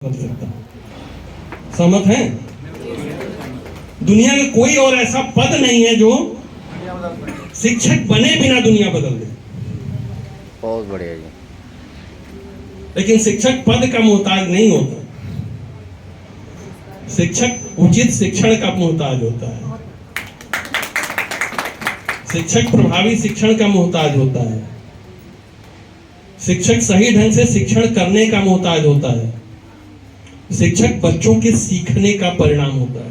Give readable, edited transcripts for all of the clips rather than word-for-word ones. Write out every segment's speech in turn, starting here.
कर सकता। सहमत हैं? दुनिया में कोई और ऐसा पद नहीं है जो शिक्षक बने बिना दुनिया बदल दे। बहुत बढ़िया जी। लेकिन शिक्षक पद का मोहताज नहीं होता, शिक्षक उचित शिक्षण का मोहताज होता है। शिक्षक प्रभावी शिक्षण का मोहताज होता है। शिक्षक सही ढंग से शिक्षण करने का मोहताज होता है। शिक्षक बच्चों के सीखने का परिणाम होता है।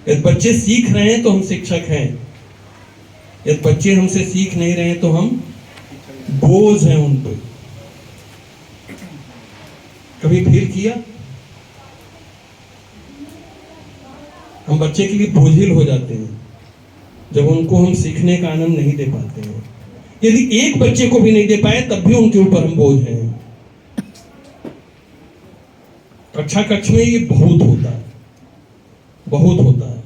यदि बच्चे सीख रहे हैं तो हम शिक्षक हैं, यदि बच्चे हमसे सीख नहीं रहे हैं तो हम बोझ हैं उन पर। कभी फील किया हम बच्चे के लिए बोझिल हो जाते हैं जब उनको हम सीखने का आनंद नहीं दे पाते हैं। यदि एक बच्चे को भी नहीं दे पाए तब भी उनके ऊपर हम बोझ हैं। कक्षा कक्ष में ये बहुत होता है, बहुत होता है।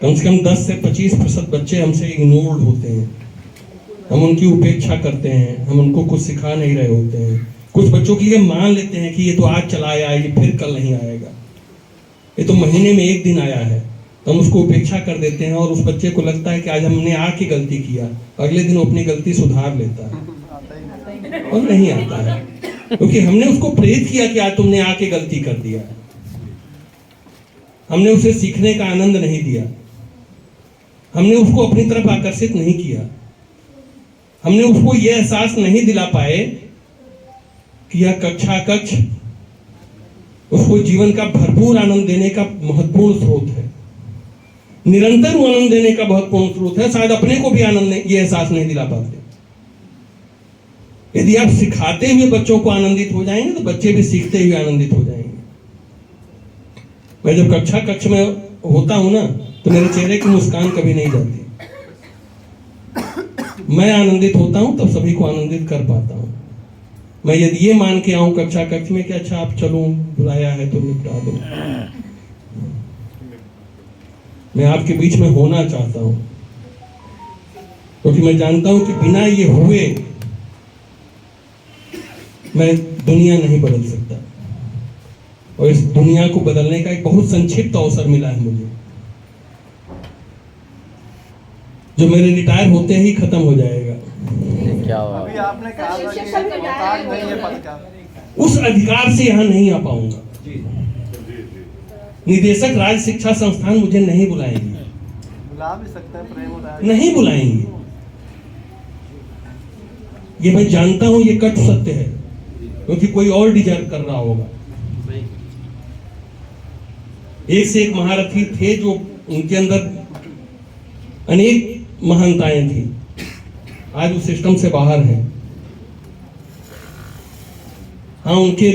कम से कम 10 से 25% बच्चे हमसे इग्नोर्ड होते हैं। हम उनकी उपेक्षा करते हैं, हम उनको कुछ सिखा नहीं रहे होते हैं। कुछ बच्चों की ये मान लेते हैं कि ये तो आज चला आया, ये फिर कल नहीं आएगा, ये तो महीने में एक दिन आया है। हम उसको उपेक्षा कर देते हैं और उस बच्चे को लगता है कि आज हमने आके गलती किया, अगले दिन वो अपनी गलती सुधार लेता है और नहीं आता है, क्योंकि हमने उसको प्रेरित किया कि आज तुमने आके गलती कर दिया। हमने उसे सीखने का आनंद नहीं दिया, हमने उसको अपनी तरफ आकर्षित नहीं किया, हमने उसको यह एहसास नहीं दिला पाए कि यह कक्षा कक्ष उसको जीवन का भरपूर आनंद देने का महत्वपूर्ण स्रोत है, निरंतर आनंद देने का महत्वपूर्ण स्रोत है। शायद अपने को भी आनंद ये एहसास नहीं दिला पाते। यदि आप सिखाते हुए बच्चों को आनंदित हो जाएंगे तो बच्चे भी सीखते हुए आनंदित हो जाएंगे। मैं जब कक्षा कक्ष में होता हूं ना तो मेरे चेहरे की मुस्कान कभी नहीं जाती। मैं आनंदित होता हूं तब सभी को आनंदित कर पाता हूं। मैं यदि ये मान के आऊं कक्षा कक्ष में कि अच्छा आप चलो, बुलाया है तो निपटा दो, मैं आपके बीच में होना चाहता हूं, क्योंकि मैं जानता हूं कि बिना ये हुए मैं दुनिया नहीं बदल सकता। और इस दुनिया को बदलने का एक बहुत संक्षिप्त अवसर मिला है मुझे, जो मेरे रिटायर होते ही खत्म हो जाएगा। क्या हुआ? अभी आपने कहा था कि औकात नहीं है पद का। उस अधिकार से यहां नहीं आ पाऊंगा। निदेशक राज्य शिक्षा संस्थान मुझे नहीं बुलाएंगे, बुला भी सकते हैं, प्रेम उदार नहीं बुलाएंगे। ये मैं जानता हूं, ये कट सत्य है, क्योंकि कोई और डिजर्व कर रहा होगा। एक से एक महारथी थे जो उनके अंदर अनेक महानताएं थी, आज उस सिस्टम से बाहर हैं। हाँ, उनके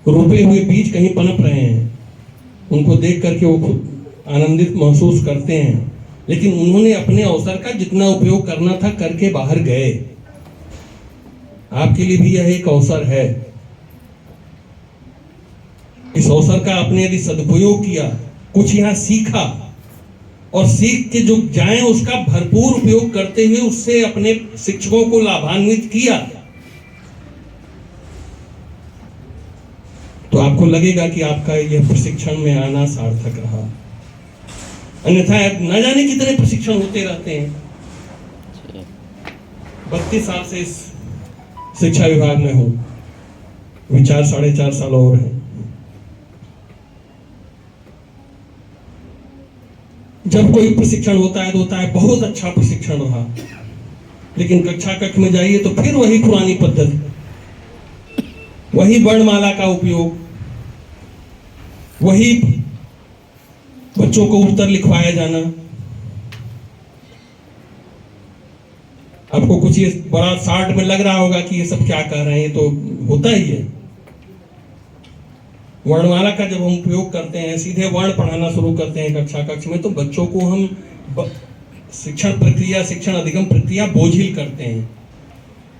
रोपे हुए बीज कहीं पनप रहे हैं, उनको देख करके वो खुद आनंदित महसूस करते हैं, लेकिन उन्होंने अपने अवसर का जितना उपयोग करना था करके बाहर गए। आपके लिए भी यह एक अवसर है। इस अवसर का आपने यदि सदुपयोग किया, कुछ यहां सीखा और सीख के जो जाएं उसका भरपूर उपयोग करते हुए उससे अपने शिक्षकों को लाभान्वित किया, तो आपको लगेगा कि आपका यह प्रशिक्षण में आना सार्थक रहा। अन्यथा न जाने कितने प्रशिक्षण होते रहते हैं। 32 साल से इस शिक्षा विभाग में हूं, विचार 4.5 साल और है। जब कोई प्रशिक्षण होता है तो होता है बहुत अच्छा प्रशिक्षण रहा, लेकिन कक्षा कक्ष में जाइए तो फिर वही पुरानी पद्धति, वही वर्णमाला का उपयोग, वही बच्चों को उत्तर लिखवाया जाना। आपको कुछ ये बड़ा शार्ट में लग रहा होगा कि ये सब क्या कह रहे हैं, ये तो होता ही है। वर्णमाला का जब हम उपयोग करते हैं, सीधे वर्ण पढ़ाना शुरू करते हैं कक्षा कक्ष में, तो बच्चों को हम शिक्षण प्रक्रिया, शिक्षण अधिगम प्रक्रिया बोझिल करते हैं,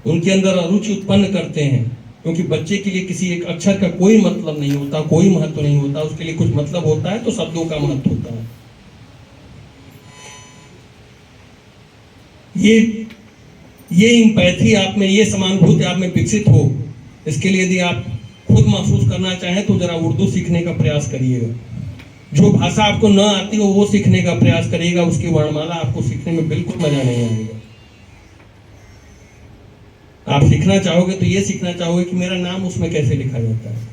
उनके अंदर अरुचि उत्पन्न करते हैं, क्योंकि बच्चे के लिए किसी एक अक्षर का कोई मतलब नहीं होता, कोई महत्व नहीं होता। उसके लिए कुछ मतलब होता है तो शब्दों का महत्व होता है। ये एम्पैथी आप में, ये समानुभूति आप में विकसित हो इसके लिए यदि आप खुद महसूस करना चाहें तो जरा उर्दू सीखने का प्रयास करिएगा। जो भाषा आपको न आती हो वो सीखने का प्रयास करिएगा, उसकी वर्णमाला आपको सीखने में बिल्कुल मजा नहीं आएगा। आप सीखना चाहोगे तो ये सीखना चाहोगे कि मेरा नाम उसमें कैसे लिखा जाता है,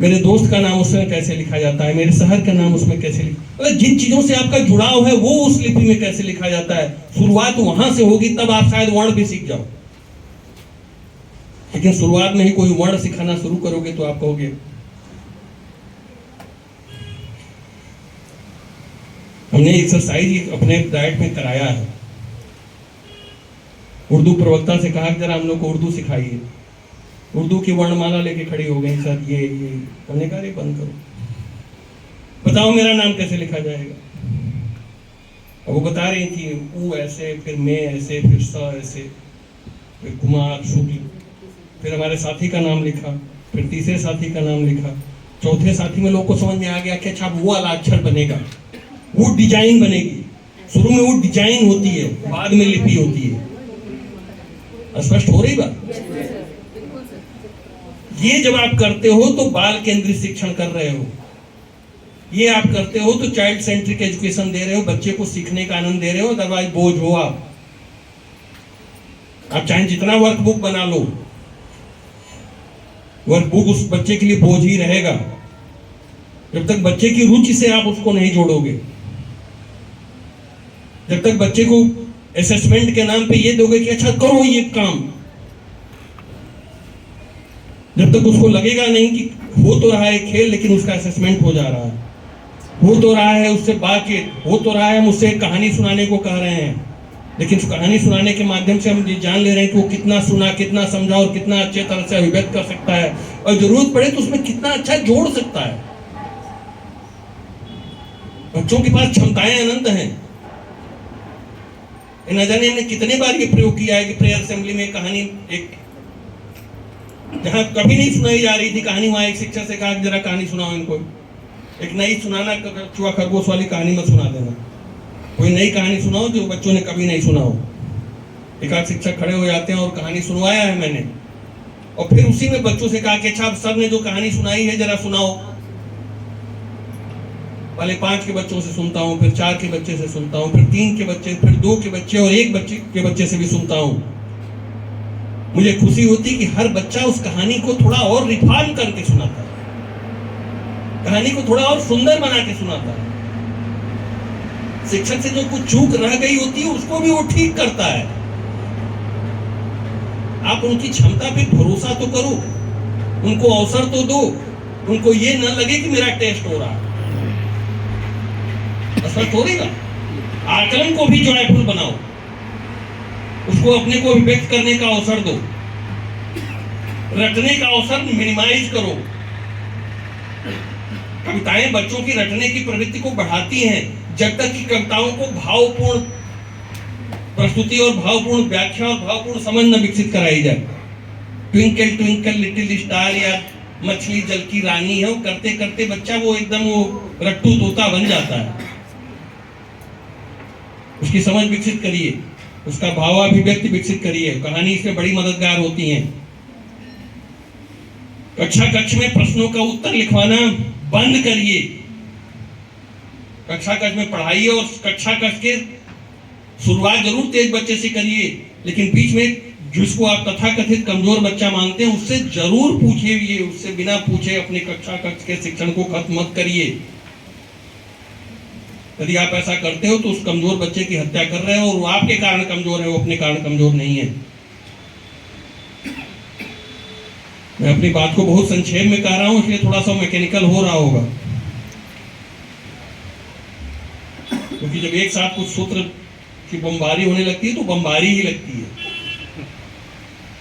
मेरे दोस्त का नाम उसमें कैसे लिखा जाता है, मेरे शहर का नाम उसमें कैसे लिखा, जिन चीजों से आपका जुड़ाव है वो उस लिपि में कैसे लिखा जाता है। शुरुआत वहां से होगी, तब आप शायद वर्ण भी सीख जाओ। लेकिन शुरुआत में ही कोई वर्ण सिखाना शुरू करोगे तो आप कहोगे। हमने एक्सरसाइज अपने डाइट में कराया है। उर्दू प्रवक्ता से कहा कि जरा हम लोग को उर्दू सिखाइए। उर्दू की वर्णमाला लेके खड़ी हो गई, सर ये हमने कहा बंद करो, बताओ मेरा नाम कैसे लिखा जाएगा। अब वो बता रही थी ऊ ऐसे, फिर मैं ऐसे, फिर स ऐसे, फिर कुमार शुक्ल, फिर हमारे साथी का नाम लिखा, फिर तीसरे साथी का नाम लिखा, चौथे साथी में लोग को समझ में आ गया कि अच्छा वो वाला अक्षर बनेगा, वो डिजाइन बनेगी। शुरू में वो डिजाइन होती है, बाद में लिपि होती है। स्पष्ट हो रही बात? ये जब आप करते हो तो बाल केंद्रित शिक्षण कर रहे हो, ये आप करते हो तो चाइल्ड सेंट्रिक एजुकेशन दे रहे हो, बच्चे को सीखने का आनंद दे रहे हो। अदरवाइज बोझ हो आप चाहे जितना वर्कबुक बना लो, वर्कबुक उस बच्चे के लिए बोझ ही रहेगा जब तक बच्चे की रुचि से आप उसको नहीं जोड़ोगे। जब तक बच्चे को असेसमेंट के नाम पे ये दोगे कि अच्छा करो ये काम, जब तक उसको लगेगा नहीं कि हो तो रहा है खेल लेकिन उसका असेसमेंट हो जा रहा है, हो तो रहा है उससे बातचीत, हो तो रहा है मुझसे कहानी सुनाने को कह रहे हैं, लेकिन उस कहानी सुनाने के माध्यम से हम ये जान ले रहे हैं कि वो कितना सुना, कितना समझा और कितना अच्छे तरह से अभिव्यक्त कर सकता है, और जरूरत पड़े तो उसमें कितना अच्छा जोड़ सकता है। बच्चों के पास क्षमताएं अनंत हैं। न जाने हमने कितने बार ये प्रयोग किया है कि प्रेयर असेंबली में कहानी, एक जहां कभी नहीं सुनाई जा रही थी कहानी, वहां एक शिक्षक से कहा कि जरा कहानी सुनाओ इनको, एक नई सुनाना, चूहा खरगोश वाली कहानी मत सुना देना, कोई नई कहानी सुनाओ जो बच्चों ने कभी नहीं सुना हो। एक आध शिक्षक खड़े हो जाते हैं और कहानी सुनवाया है मैंने, और फिर उसी में बच्चों से कहा कि अच्छा सर ने जो कहानी सुनाई है जरा सुनाओ। पहले 5 के बच्चों से सुनता हूँ, फिर 4 के बच्चे से सुनता हूँ, फिर 3 के बच्चे, फिर 2 के बच्चे और 1 बच्चे के बच्चे से भी सुनता हूँ। मुझे खुशी होती कि हर बच्चा उस कहानी को थोड़ा और रिफाइन करके सुनाता है, कहानी को थोड़ा और सुंदर बना के सुनाता है। शिक्षक से जो कुछ चूक रह गई होती है उसको भी वो ठीक करता है। आप उनकी क्षमता पे भरोसा तो करो, उनको अवसर तो दो, उनको ये न लगे कि मेरा टेस्ट हो रहा है। स्पष्ट हो रही ना? आकलन को भी जॉयफुल बनाओ, उसको अपने को अभिव्यक्त करने का अवसर दो, रटने का अवसर मिनिमाइज करो। कविताएं बच्चों की रटने की प्रवृत्ति को बढ़ाती हैं, जब तक कि कविताओं को भावपूर्ण प्रस्तुति और भावपूर्ण व्याख्या और भावपूर्ण समझ न विकसित कराई जाए। ट्विंकल ट्विंकल लिटिल स्टार या मछली जल की रानी है, वो करते करते बच्चा वो एकदम वो रट्टू तोता बन जाता है। उसकी समझ विकसित करिए, उसका भावाभिव्यक्ति विकसित करिए, कहानी इसमें बड़ी मददगार होती है। कक्षा में प्रश्नों का उत्तर लिखवाना बंद करिए। कक्षा में पढ़ाइए और कक्षा के शुरुआत जरूर तेज बच्चे से करिए, लेकिन बीच में जिसको आप तथाकथित कमजोर बच्चा मानते हैं उससे जरूर पूछिए, उससे बिना पूछे अपने कक्षा के शिक्षण को खत्म मत करिए। यदि आप ऐसा करते हो तो उस कमजोर बच्चे की हत्या कर रहे हो, और वो आपके कारण कमजोर है, वो अपने कारण कमजोर नहीं है। मैं अपनी बात को बहुत संक्षेप में कह रहा हूं, इसलिए थोड़ा सा मैकेनिकल हो रहा होगा, क्योंकि जब एक साथ कुछ सूत्र की बमबारी होने लगती है तो बमबारी ही लगती है।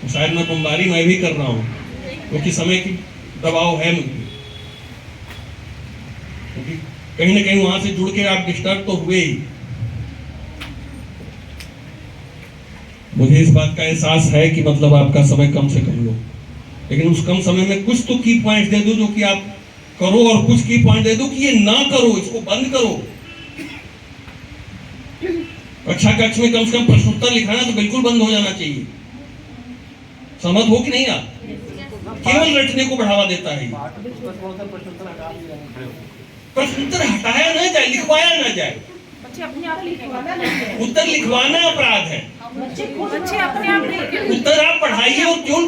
तो शायद मैं बमबारी मैं भी कर रहा हूं, क्योंकि समय की दबाव है मुझे, क्योंकि कहीं ना कहीं वहां से जुड़ के आप डिस्टर्ब तो हुए ही। मुझे इस बात का एहसास है कि मतलब आपका समय कम से कम लो, लेकिन उस कम समय में कुछ तो की पॉइंट दे दो जो कि आप करो, और कुछ की पॉइंट दे दो कि ये ना करो, इसको बंद करो। कक्षा कक्ष में कम से कम प्रश्नोत्तर लिखाना तो बिल्कुल बंद हो जाना चाहिए। सहमत हो कि नहीं आप? केवल रटने को बढ़ावा देता है। प्रश्नोत्तर हटाया ना जाए, लिखवाया ना जाए। बच्चे अपने आप लिखेंगे। उत्तर लिखवाना अपराध है। बच्चे अपने आप लिखेंगे। उत्तर आप पढ़ाइए और क्यों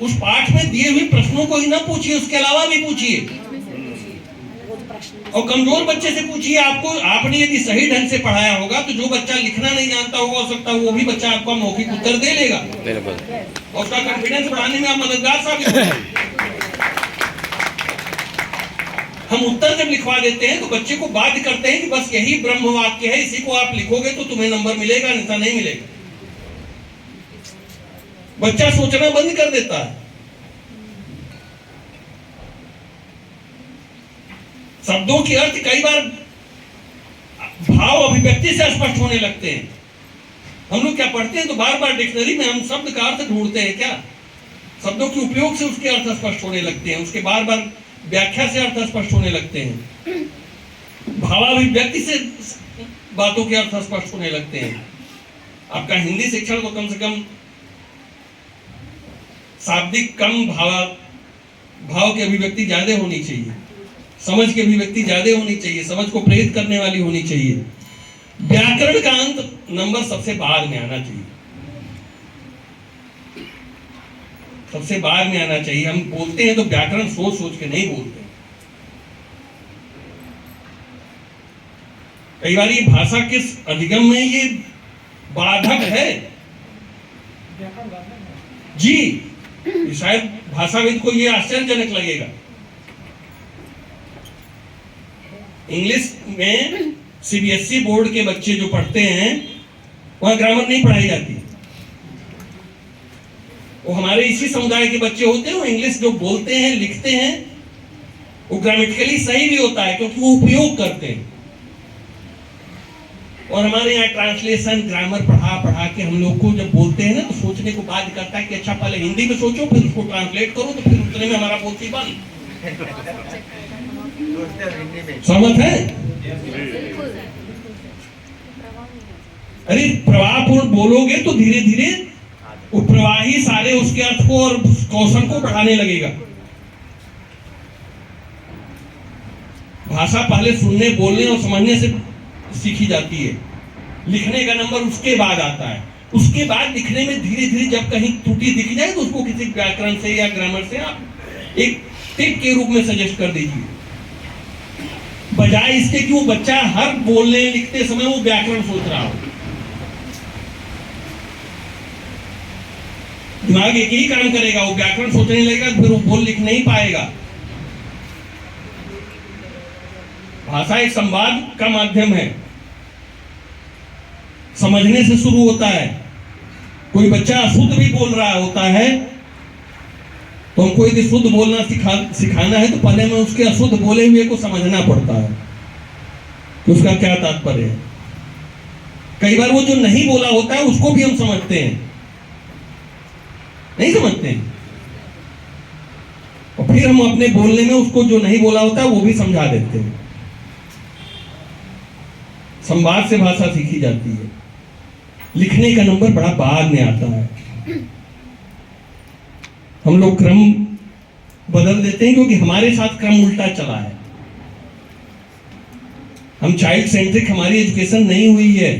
उस पाठ में दिए हुए प्रश्नों को ही ना पूछिए, उसके अलावा भी पूछिए। और कमजोर बच्चे से पूछिए। आपने यदि सही ढंग से पढ़ाया होगा तो जो बच्चा लिखना नहीं जानता होगा, हो सकता है वो भी बच्चा आपका मौखिक उत्तर दे लेगा और उसका कॉन्फिडेंस बढ़ाने में आप मददगार साबित होंगे। हम उत्तर जब लिखवा देते हैं तो बच्चे को बाध्य करते हैं कि बस यही ब्रह्म वाक्य है, इसी को आप लिखोगे तो तुम्हें नंबर मिलेगा, नहीं नहीं मिलेगा। बच्चा सोचना बंद कर देता है। शब्दों के अर्थ कई बार भाव अभिव्यक्ति से स्पष्ट होने लगते हैं। हम लोग क्या पढ़ते हैं तो बार बार डिक्शनरी में हम शब्द का अर्थ ढूंढते हैं। क्या शब्दों के उपयोग से उसके अर्थ स्पष्ट होने लगते हैं, उसके बार बार व्याख्या से अर्थ स्पष्ट होने लगते हैं, भावाभिव्यक्ति से बातों के अर्थ स्पष्ट होने लगते हैं। आपका हिंदी शिक्षण को कम से कम शाब्दिक कम भाव की अभिव्यक्ति ज्यादा होनी चाहिए, समझ की अभिव्यक्ति ज्यादा होनी चाहिए, समझ को प्रेरित करने वाली होनी चाहिए। व्याकरण का अंत नंबर सबसे बाद में आना चाहिए, सबसे बाद में आना चाहिए। हम बोलते हैं तो व्याकरण सोच सोच के नहीं बोलते। कई बार ये भाषा के अधिगम में ये बाधक है जी। शायद भाषाविद को ये आश्चर्यजनक लगेगा। इंग्लिश में सीबीएसई बोर्ड के बच्चे जो पढ़ते हैं वहां ग्रामर नहीं पढ़ाई जाती। वो हमारे इसी समुदाय के बच्चे होते हैं, वो इंग्लिश जो बोलते हैं लिखते हैं वो ग्रामेटिकली सही भी होता है क्योंकि वो उपयोग करते हैं। और हमारे यहाँ ट्रांसलेशन ग्रामर पढ़ा के हम लोग को जब बोलते हैं ना तो सोचने को बाध्य करता है कि अच्छा पहले हिंदी में सोचो फिर उसको ट्रांसलेट करो तो फिर उतने में हमारा बोलती बंद। सहमत है? अरे प्रवाहपूर्ण बोलोगे तो धीरे धीरे वो प्रवाही सारे उसके अर्थ को और कौशल को बढ़ाने लगेगा। भाषा पहले सुनने बोलने और समझने से सीखी जाती है, लिखने का नंबर उसके बाद आता है। उसके बाद लिखने में धीरे धीरे जब कहीं त्रुटि दिख जाए तो उसको किसी व्याकरण से या ग्रामर से आप एक टिप के रूप में सजेस्ट कर दीजिए, बजाय इसके कि वो बच्चा हर बोलने लिखते समय वो व्याकरण सोच रहा हो। दिमाग एक ही काम करेगा, वो व्याकरण सोचने लगेगा फिर वो बोल लिख नहीं पाएगा। भाषा एक संवाद का माध्यम है, समझने से शुरू होता है। कोई बच्चा अशुद्ध भी बोल रहा होता है तो हमको यदि शुद्ध बोलना सिखाना है तो पहले में उसके अशुद्ध बोले हुए को समझना पड़ता है कि उसका क्या तात्पर्य है। कई बार वो जो नहीं बोला होता है उसको भी हम समझते हैं, नहीं समझते हैं, और फिर हम अपने बोलने में उसको जो नहीं बोला होता है वो भी समझा देते हैं। संवाद से भाषा सीखी जाती है। लिखने का नंबर बड़ा बाद में आता है। हम लोग क्रम बदल देते हैं क्योंकि हमारे साथ क्रम उल्टा चला है। हम चाइल्ड सेंट्रिक हमारी एजुकेशन नहीं हुई है,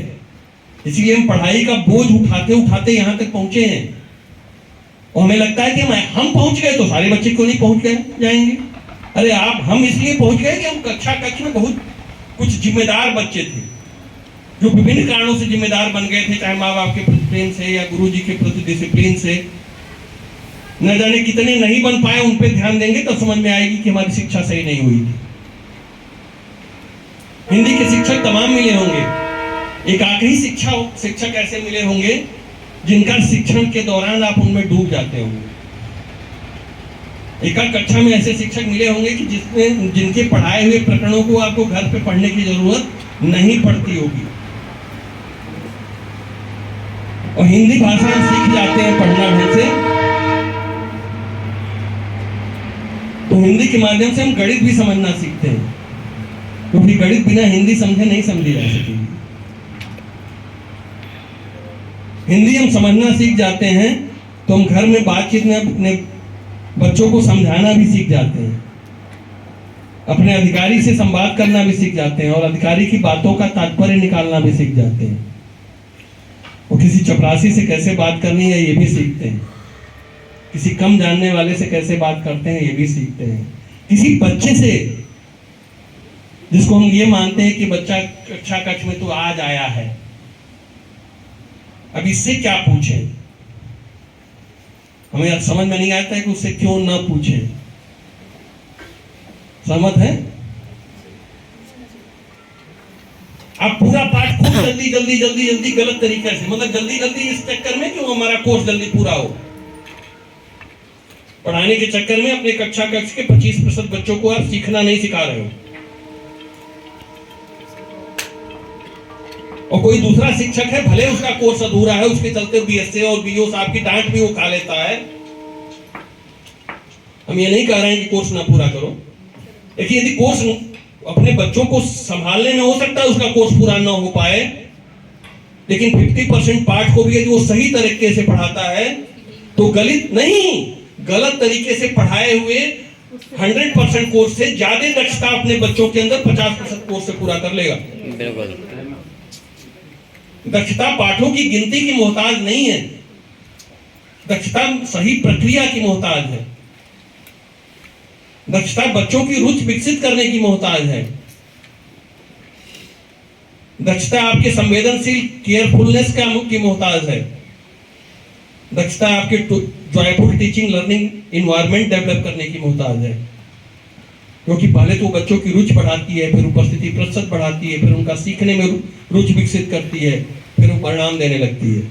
इसलिए हम पढ़ाई का बोझ उठाते उठाते यहां तक पहुंचे हैं और हमें लगता है कि हम पहुंच गए तो सारे बच्चे क्यों नहीं पहुंच गए जाएंगे। अरे हम इसलिए पहुंच गए कि हम कक्षा कक्ष में बहुत कुछ जिम्मेदार बच्चे थे जो विभिन्न कारणों से जिम्मेदार बन गए थे, चाहे माँ बाप के प्रति प्रेम से या गुरु जी के प्रति डिसिप्लिन से। न जाने कितने नहीं बन पाए, उन पे ध्यान देंगे तब समझ में आएगी कि हमारी शिक्षा सही नहीं हुई थी। हिंदी के शिक्षक तमाम मिले होंगे, एक आखिरी शिक्षक ऐसे मिले होंगे जिनका शिक्षण के दौरान आप उनमें डूब जाते होंगे। एक कक्षा में ऐसे शिक्षक मिले होंगे कि जिनके पढ़ाए हुए प्रकरणों को आपको घर पे पढ़ने की जरूरत नहीं पड़ती होगी और हिंदी भाषा हम सीख जाते हैं पढ़ना ढंग से, तो हिंदी के माध्यम से हम गणित भी समझना सीखते हैं क्योंकि गणित बिना हिंदी समझे नहीं समझी जा सकेगी। हिंदी हम समझना सीख जाते हैं तो हम घर में बातचीत में अपने बच्चों को समझाना भी सीख जाते हैं, अपने अधिकारी से संवाद करना भी सीख जाते हैं और अधिकारी की बातों का तात्पर्य निकालना भी सीख जाते हैं। और किसी चपरासी से कैसे बात करनी है ये भी सीखते हैं, किसी कम जानने वाले से कैसे बात करते हैं ये भी सीखते हैं। किसी बच्चे से जिसको हम ये मानते हैं कि बच्चा कक्षा कक्ष में तो आज आया है, अब इससे क्या पूछें, हमें अब समझ में नहीं आता है कि उससे क्यों ना पूछें। सहमत है? आप पूरा पाठ खूब जल्दी जल्दी जल्दी जल्दी गलत तरीके से, मतलब जल्दी जल्दी इस चक्कर में क्यों हमारा कोर्स जल्दी पूरा हो, पढ़ाने के चक्कर में अपने कक्षा कक्ष के 25% बच्चों को आप सीखना नहीं सिखा रहे हो। और कोई दूसरा शिक्षक है, भले उसका कोर्स अधूरा है, उसके चलते बीएसए और बीओ साहब की डांट भी वो खा लेता है। हम ये नहीं कह रहे हैं कि कोर्स ना पूरा करो, लेकिन यदि कोर्स अपने बच्चों को संभालने में हो सकता है उसका कोर्स पूरा ना हो पाए, लेकिन 50% पाठ को भी यदि वो सही तरीके से पढ़ाता है तो गलत तरीके से पढ़ाए हुए 100% कोर्स से ज्यादा दक्षता अपने बच्चों के अंदर 50% कोर्स से पूरा कर लेगा। बिल्कुल। दक्षता पाठों की गिनती की मोहताज नहीं है, दक्षता सही प्रक्रिया की मोहताज है, दक्षता बच्चों की रुचि विकसित करने की मोहताज है, दक्षता आपके संवेदनशील केयरफुलनेस की मोहताज है, दक्षता आपके joyful teaching learning environment develop करने की मोहताज है। क्योंकि पहले तो बच्चों की रुचि बढ़ाती है, फिर उपस्थिति प्रतिशत बढ़ाती है, फिर उनका सीखने में रुचि विकसित करती है, फिर वो परिणाम देने लगती है।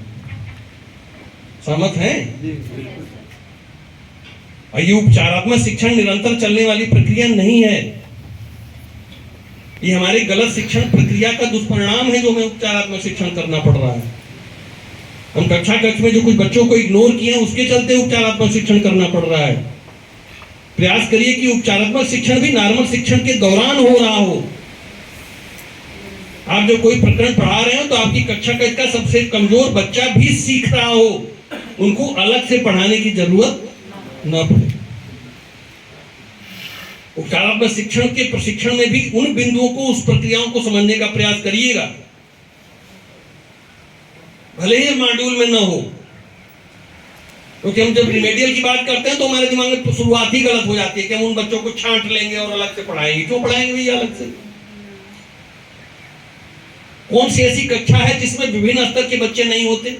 सहमत हैं? और ये उपचारात्मक शिक्षण निरंतर चलने वाली प्रक्रिया नहीं है, ये हमारे गलत शिक्षण प्रक्रिया का दुष्परिणाम है जो हमें उपचारात्मक शिक्षण करना पड़ रहा है। हम कक्षा कक्ष में जो कुछ बच्चों को इग्नोर किए उसके चलते उपचारात्मक शिक्षण करना पड़ रहा है। प्रयास करिए कि उपचारात्मक शिक्षण भी नॉर्मल शिक्षण के दौरान हो रहा हो। आप जो कोई प्रकरण पढ़ा रहे हो तो आपकी कक्षा कक्ष का सबसे कमजोर बच्चा भी सीख रहा हो, उनको अलग से पढ़ाने की जरूरत न पड़े। उपचारात्मक शिक्षण के प्रशिक्षण में भी उन बिंदुओं को, उस प्रक्रियाओं को समझने का प्रयास करिएगा, भले ही मॉड्यूल में न हो। क्योंकि हम जब रिमेडियल की बात करते हैं तो हमारे दिमाग में शुरुआत ही गलत हो जाती है कि हम उन बच्चों को छांट लेंगे और अलग से पढ़ाएंगे। क्यों पढ़ाएंगे भैया अलग से? कौन सी ऐसी कक्षा है जिसमें विभिन्न स्तर के बच्चे नहीं होते?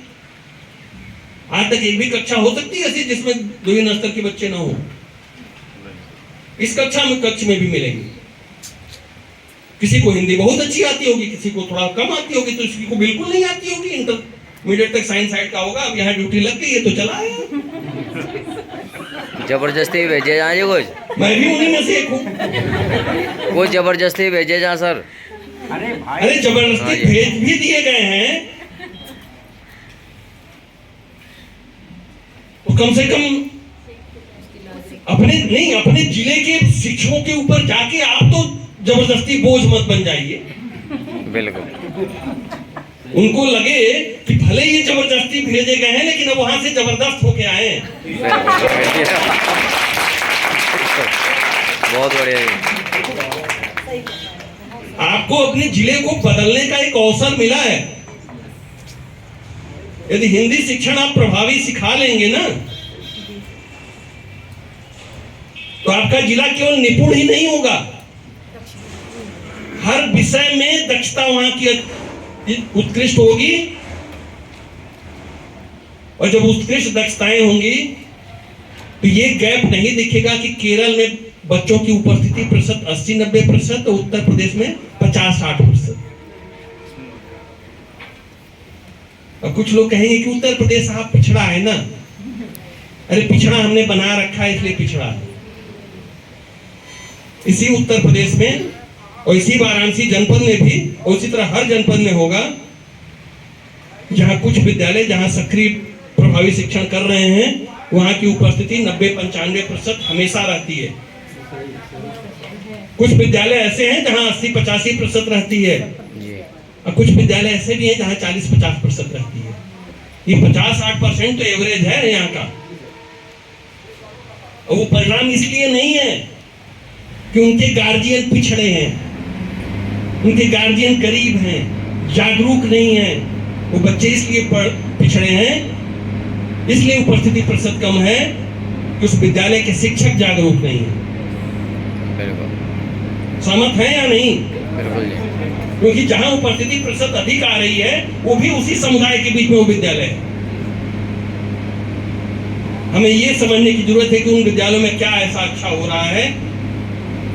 आज तक एक भी कक्षा हो सकती है ऐसी जिसमें विभिन्न स्तर के बच्चे ना हो? इस कक्ष में भी मिलेंगे। किसी को हिंदी बहुत अच्छी आती होगी, किसी को थोड़ा कम आती होगी, तो किसी को बिल्कुल नहीं आती होगी। इंटरमीडिएट तक साइंस साइड का होगा, अब यहाँ ड्यूटी लग गई है तो चला है। जबरदस्ती भेजे जाए कुछ, मैं भी उन्हीं में से एक हूँ। कुछ जबरदस्ती भेजे जा सर। अरे जबरदस्ती भेज भी दिए गए हैं तो कम से कम अपने जिले के शिक्षकों के ऊपर जाके आप तो जबरदस्ती बोझ मत बन जाइए। बिल्कुल। उनको लगे कि भले ये जबरदस्ती भेजे गए हैं लेकिन अब वहां से जबरदस्त होके आए हैं। बहुत बढ़िया। आपको अपने जिले को बदलने का एक अवसर मिला है। यदि हिंदी शिक्षण आप प्रभावी सिखा लेंगे ना तो आपका जिला केवल निपुण ही नहीं होगा, हर विषय में दक्षता वहां की उत्कृष्ट होगी। और जब उत्कृष्ट दक्षताएं होंगी तो ये गैप नहीं दिखेगा कि केरल में बच्चों की उपस्थिति प्रतिशत 80-90% और उत्तर प्रदेश में 50-60%। अब कुछ लोग कहेंगे कि उत्तर प्रदेश आप पिछड़ा है ना। अरे पिछड़ा हमने बना रखा है इसलिए पिछड़ा है। इसी उत्तर प्रदेश में और इसी वाराणसी जनपद में भी और इसी तरह हर जनपद में होगा जहां कुछ विद्यालय जहां सक्रिय प्रभावी शिक्षण कर रहे हैं वहां की उपस्थिति 90-95% हमेशा रहती है। कुछ विद्यालय ऐसे हैं जहां 80-85% रहती है और कुछ विद्यालय ऐसे भी हैं जहां 40-50% रहती है। ये 50-60% तो एवरेज है यहाँ का। और वो परिणाम इसलिए नहीं है कि उनके गार्जियन पिछड़े हैं, उनके गार्जियन गरीब हैं, जागरूक नहीं हैं। वो बच्चे इसलिए पिछड़े हैं, इसलिए उपस्थिति प्रतिशत कम है कि उस विद्यालय के शिक्षक जागरूक नहीं है। बिल्कुल सहमत है या नहीं? बिल्कुल जी। क्योंकि जहां उपस्थिति प्रतिशत अधिक आ रही है वो भी उसी समुदाय के बीच में वो विद्यालय है। हमें ये समझने की जरूरत है कि उन विद्यालयों में क्या ऐसा अच्छा हो रहा है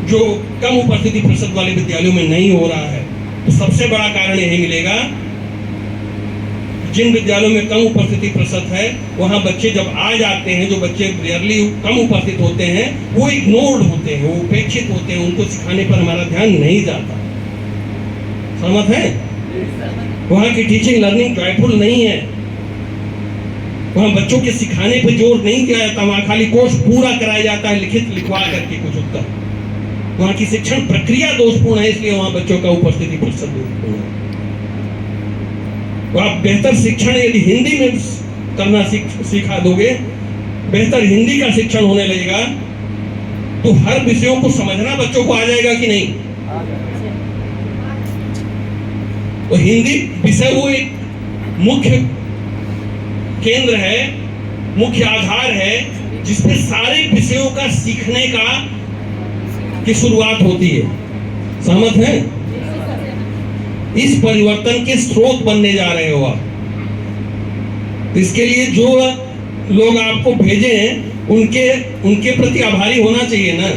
जो कम उपस्थिति प्रतिशत वाले विद्यालयों में नहीं हो रहा है। तो सबसे बड़ा कारण यही मिलेगा, जिन विद्यालयों में कम उपस्थिति प्रतिशत है वहां बच्चे जब आ जाते हैं, जो बच्चे रेयरली कम उपस्थित होते हैं वो इग्नोर्ड होते हैं, वो उपेक्षित होते हैं, उनको सिखाने पर हमारा ध्यान नहीं जाता। सहमत है? वहां की टीचिंग लर्निंग जॉयफुल नहीं है, वहां बच्चों के सिखाने पर जोर नहीं दिया जाता, वहां खाली कोर्स पूरा कराया जाता है लिखित लिखवा करके कुछ उत्तर। वहां की शिक्षण प्रक्रिया दोषपूर्ण है, इसलिए वहां बच्चों का उपस्थिति प्रतिशत दोषपूर्ण है। तो आप बेहतर शिक्षण यदि हिंदी में करना सिखा दोगे, बेहतर हिंदी का शिक्षण होने लगेगा, तो हर विषयों को समझना बच्चों को आ जाएगा कि नहीं? तो हिंदी विषय वो एक मुख्य केंद्र है, मुख्य आधार है जिसपे सारे विषयों का सीखने की शुरुआत होती है। सहमत हैं? इस परिवर्तन के स्रोत बनने जा रहे हो आप। तो इसके लिए जो लोग आपको भेजे हैं उनके प्रति आभारी होना चाहिए ना।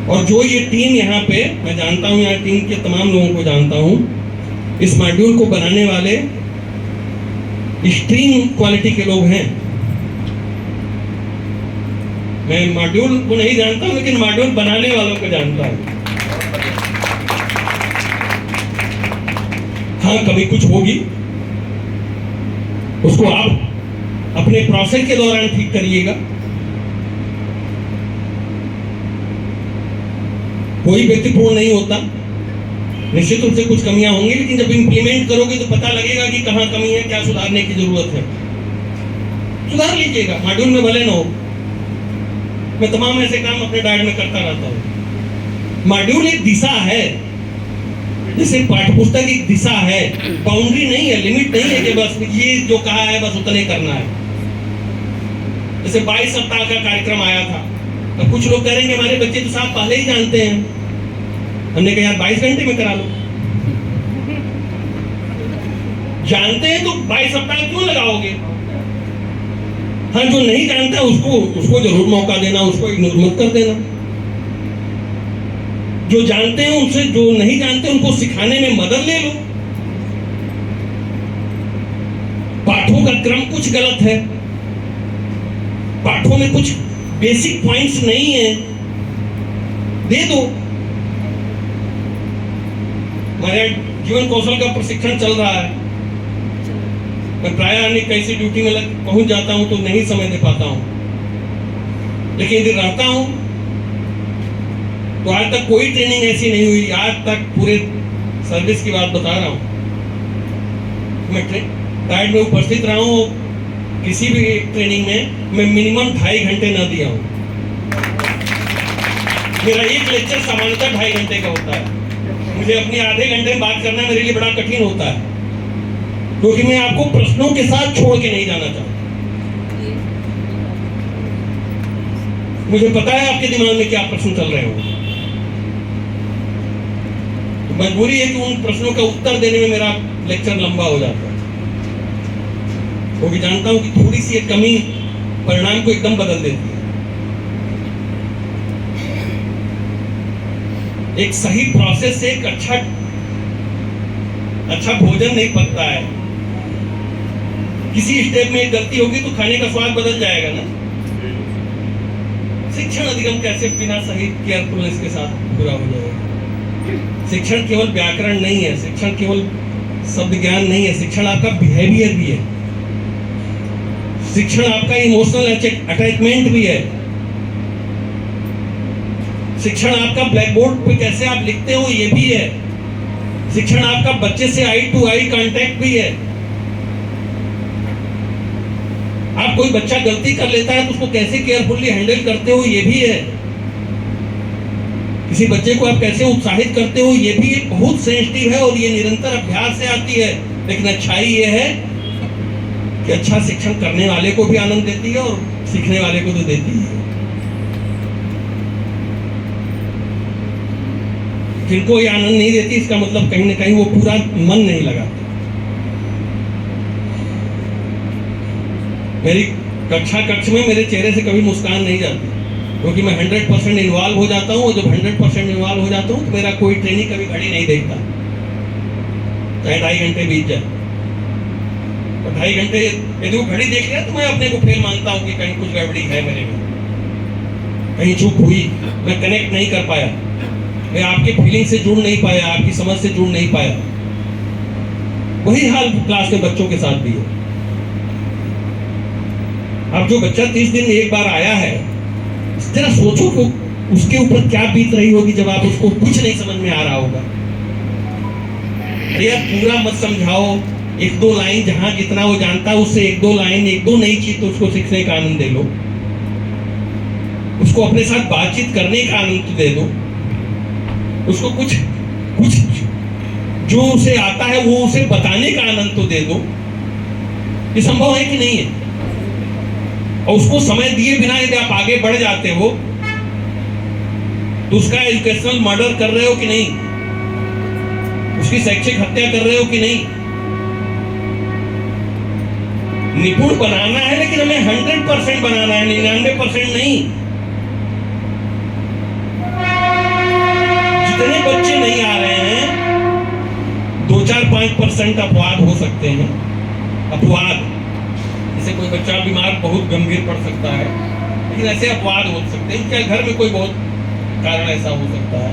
और जो ये टीम यहाँ पे, मैं जानता हूँ, यहाँ टीम के तमाम लोगों को जानता हूँ, इस मॉड्यूल को बनाने वाले एक्सट्रीम क्वालिटी के लोग हैं। मैं मॉड्यूल को नहीं जानता हूँ, लेकिन मॉड्यूल बनाने वालों को जानता हूँ। हाँ, कभी कुछ होगी, उसको आप अपने प्रोसेस के दौरान ठीक करिएगा। कोई व्यक्तिपूर्ण नहीं होता, निश्चित रूप से कुछ कमियां होंगी, लेकिन जब इंप्लीमेंट करोगे तो पता लगेगा कि कहाँ कमी है, क्या सुधारने की जरूरत है, सुधार लीजिएगा। मॉड्यूल में भले ना हो, मैं तमाम ऐसे काम अपने डायट में करता रहता हूँ। मॉड्यूल एक दिशा है, जैसे पाठ्यपुस्तक एक दिशा है, बाउंड्री नहीं है, लिमिट नहीं है कि बस ये जो कहा है बस उतने करना है। जैसे 22 सप्ताह का कार्यक्रम आया था, तो कुछ लोग कह रहे हैं हमारे बच्चे तो साहब पहले ही जानते हैं। हमने कहा यार 22 घंटे में करा लो। जानते हैं तो 22 सप्ताह क्यों लगाओगे? हाँ, जो नहीं जानता उसको जरूर मौका देना, उसको इग्नोर मत कर देना। जो जानते हैं उनसे, जो नहीं जानते उनको सिखाने में मदद ले लो। पाठों का क्रम कुछ गलत है, पाठों में कुछ बेसिक पॉइंट्स नहीं है, दे दो। हमारे जीवन कौशल का प्रशिक्षण चल रहा है, मैं प्रायः अनेक कैसी ड्यूटी में पहुंच जाता हूं तो नहीं समय दे पाता हूं, लेकिन यदि रहता हूं तो आज तक कोई ट्रेनिंग ऐसी नहीं हुई। आज तक पूरे सर्विस की बात बता रहा हूं, मैं डाइट में उपस्थित रहा हूं, किसी भी ट्रेनिंग में मैं मिनिमम 2.5 घंटे ना दिया हूं। मेरा एक लेक्चर सामान्यतः 2.5 घंटे का होता है। मुझे अपने आधे घंटे में बात करना मेरे लिए बड़ा कठिन होता है, क्योंकि मैं आपको प्रश्नों के साथ छोड़ के नहीं जाना चाहता। मुझे पता है आपके दिमाग में क्या प्रश्न चल रहे हो, तो मजबूरी है कि उन प्रश्नों का उत्तर देने में मेरा लेक्चर लंबा हो जाता है, क्योंकि जानता हूं कि थोड़ी सी एक कमी परिणाम को एकदम बदल देती है। एक सही प्रोसेस से एक अच्छा भोजन नहीं पकता है। किसी स्टेप में एक गलती होगी तो खाने का स्वाद बदल जाएगा ना। शिक्षण अधिगम कैसे बिना सही केयरफुलनेस के साथ पूरा हो जाएगा? शिक्षण केवल व्याकरण नहीं है, शिक्षण केवल शब्द ज्ञान नहीं है, शिक्षण आपका बिहेवियर भी है, शिक्षण आपका इमोशनल अटैचमेंट भी है, शिक्षण आपका ब्लैक बोर्ड पे कैसे आप लिखते हो ये भी है। शिक्षण आपका बच्चे से आई टू आई कांटेक्ट भी है। आप कोई बच्चा गलती कर लेता है तो उसको कैसे केयरफुली हैंडल करते हो ये भी है। किसी बच्चे को आप कैसे उत्साहित करते हो ये भी एक बहुत सेंसिटिव है और ये निरंतर अभ्यास से आती है। लेकिन अच्छाई ये है कि अच्छा शिक्षण करने वाले को भी आनंद देती है और सीखने वाले को तो देती है। जिनको ये आनंद नहीं देती इसका मतलब कहीं ना कहीं वो पूरा मन नहीं लगाते। मेरी कक्ष में मेरे चेहरे से कभी मुस्कान नहीं जाती क्योंकि मैं 100% इन्वॉल्व हो जाता हूँ। और जब 100% इन्वॉल्व हो जाता हूँ तो मेरा कोई ट्रेनिंग कभी घड़ी नहीं देखता, चाहे 2.5 घंटे बीत जाए। और 2.5 घंटे यदि वो घड़ी देख लिया तो मैं अपने को फेल मानता हूँ कि कहीं कुछ गड़बड़ी है मेरे में, कहीं चूक हुई, मैं कनेक्ट नहीं कर पाया, मैं आपके फीलिंग से जुड़ नहीं पाया, आपकी समझ से जुड़ नहीं पाया। वही हाल क्लास के बच्चों के साथ भी है। अब जो बच्चा 30 दिन में एक बार आया है, जरा सोचो कि उसके ऊपर क्या बीत रही होगी जब आप उसको कुछ नहीं समझ में आ रहा होगा। यार पूरा मत समझाओ, 1-2 लाइन जहां जितना वो जानता है उससे 1-2 लाइन, 1-2 नई चीज तो उसको सीखने का आनंद दे लो, उसको अपने साथ बातचीत करने का आनंद दे दो, उसको कुछ जो उसे आता है वो उसे बताने का आनंद तो दे दो। ये संभव है कि नहीं है? और उसको समय दिए बिना यदि आप आगे बढ़ जाते हो तो उसका एजुकेशनल मर्डर कर रहे हो कि नहीं, उसकी शैक्षिक हत्या कर रहे हो कि नहीं। निपुण बनाना है लेकिन हमें 100% बनाना है, 99% नहीं। जितने बच्चे नहीं आ रहे हैं 2-4-5% अपवाद हो सकते हैं। अपवाद जैसे कोई बच्चा बीमार बहुत गंभीर पड़ सकता है, लेकिन ऐसे अपवाद हो सकते हैं। क्या घर में कोई बहुत कारण ऐसा हो सकता है,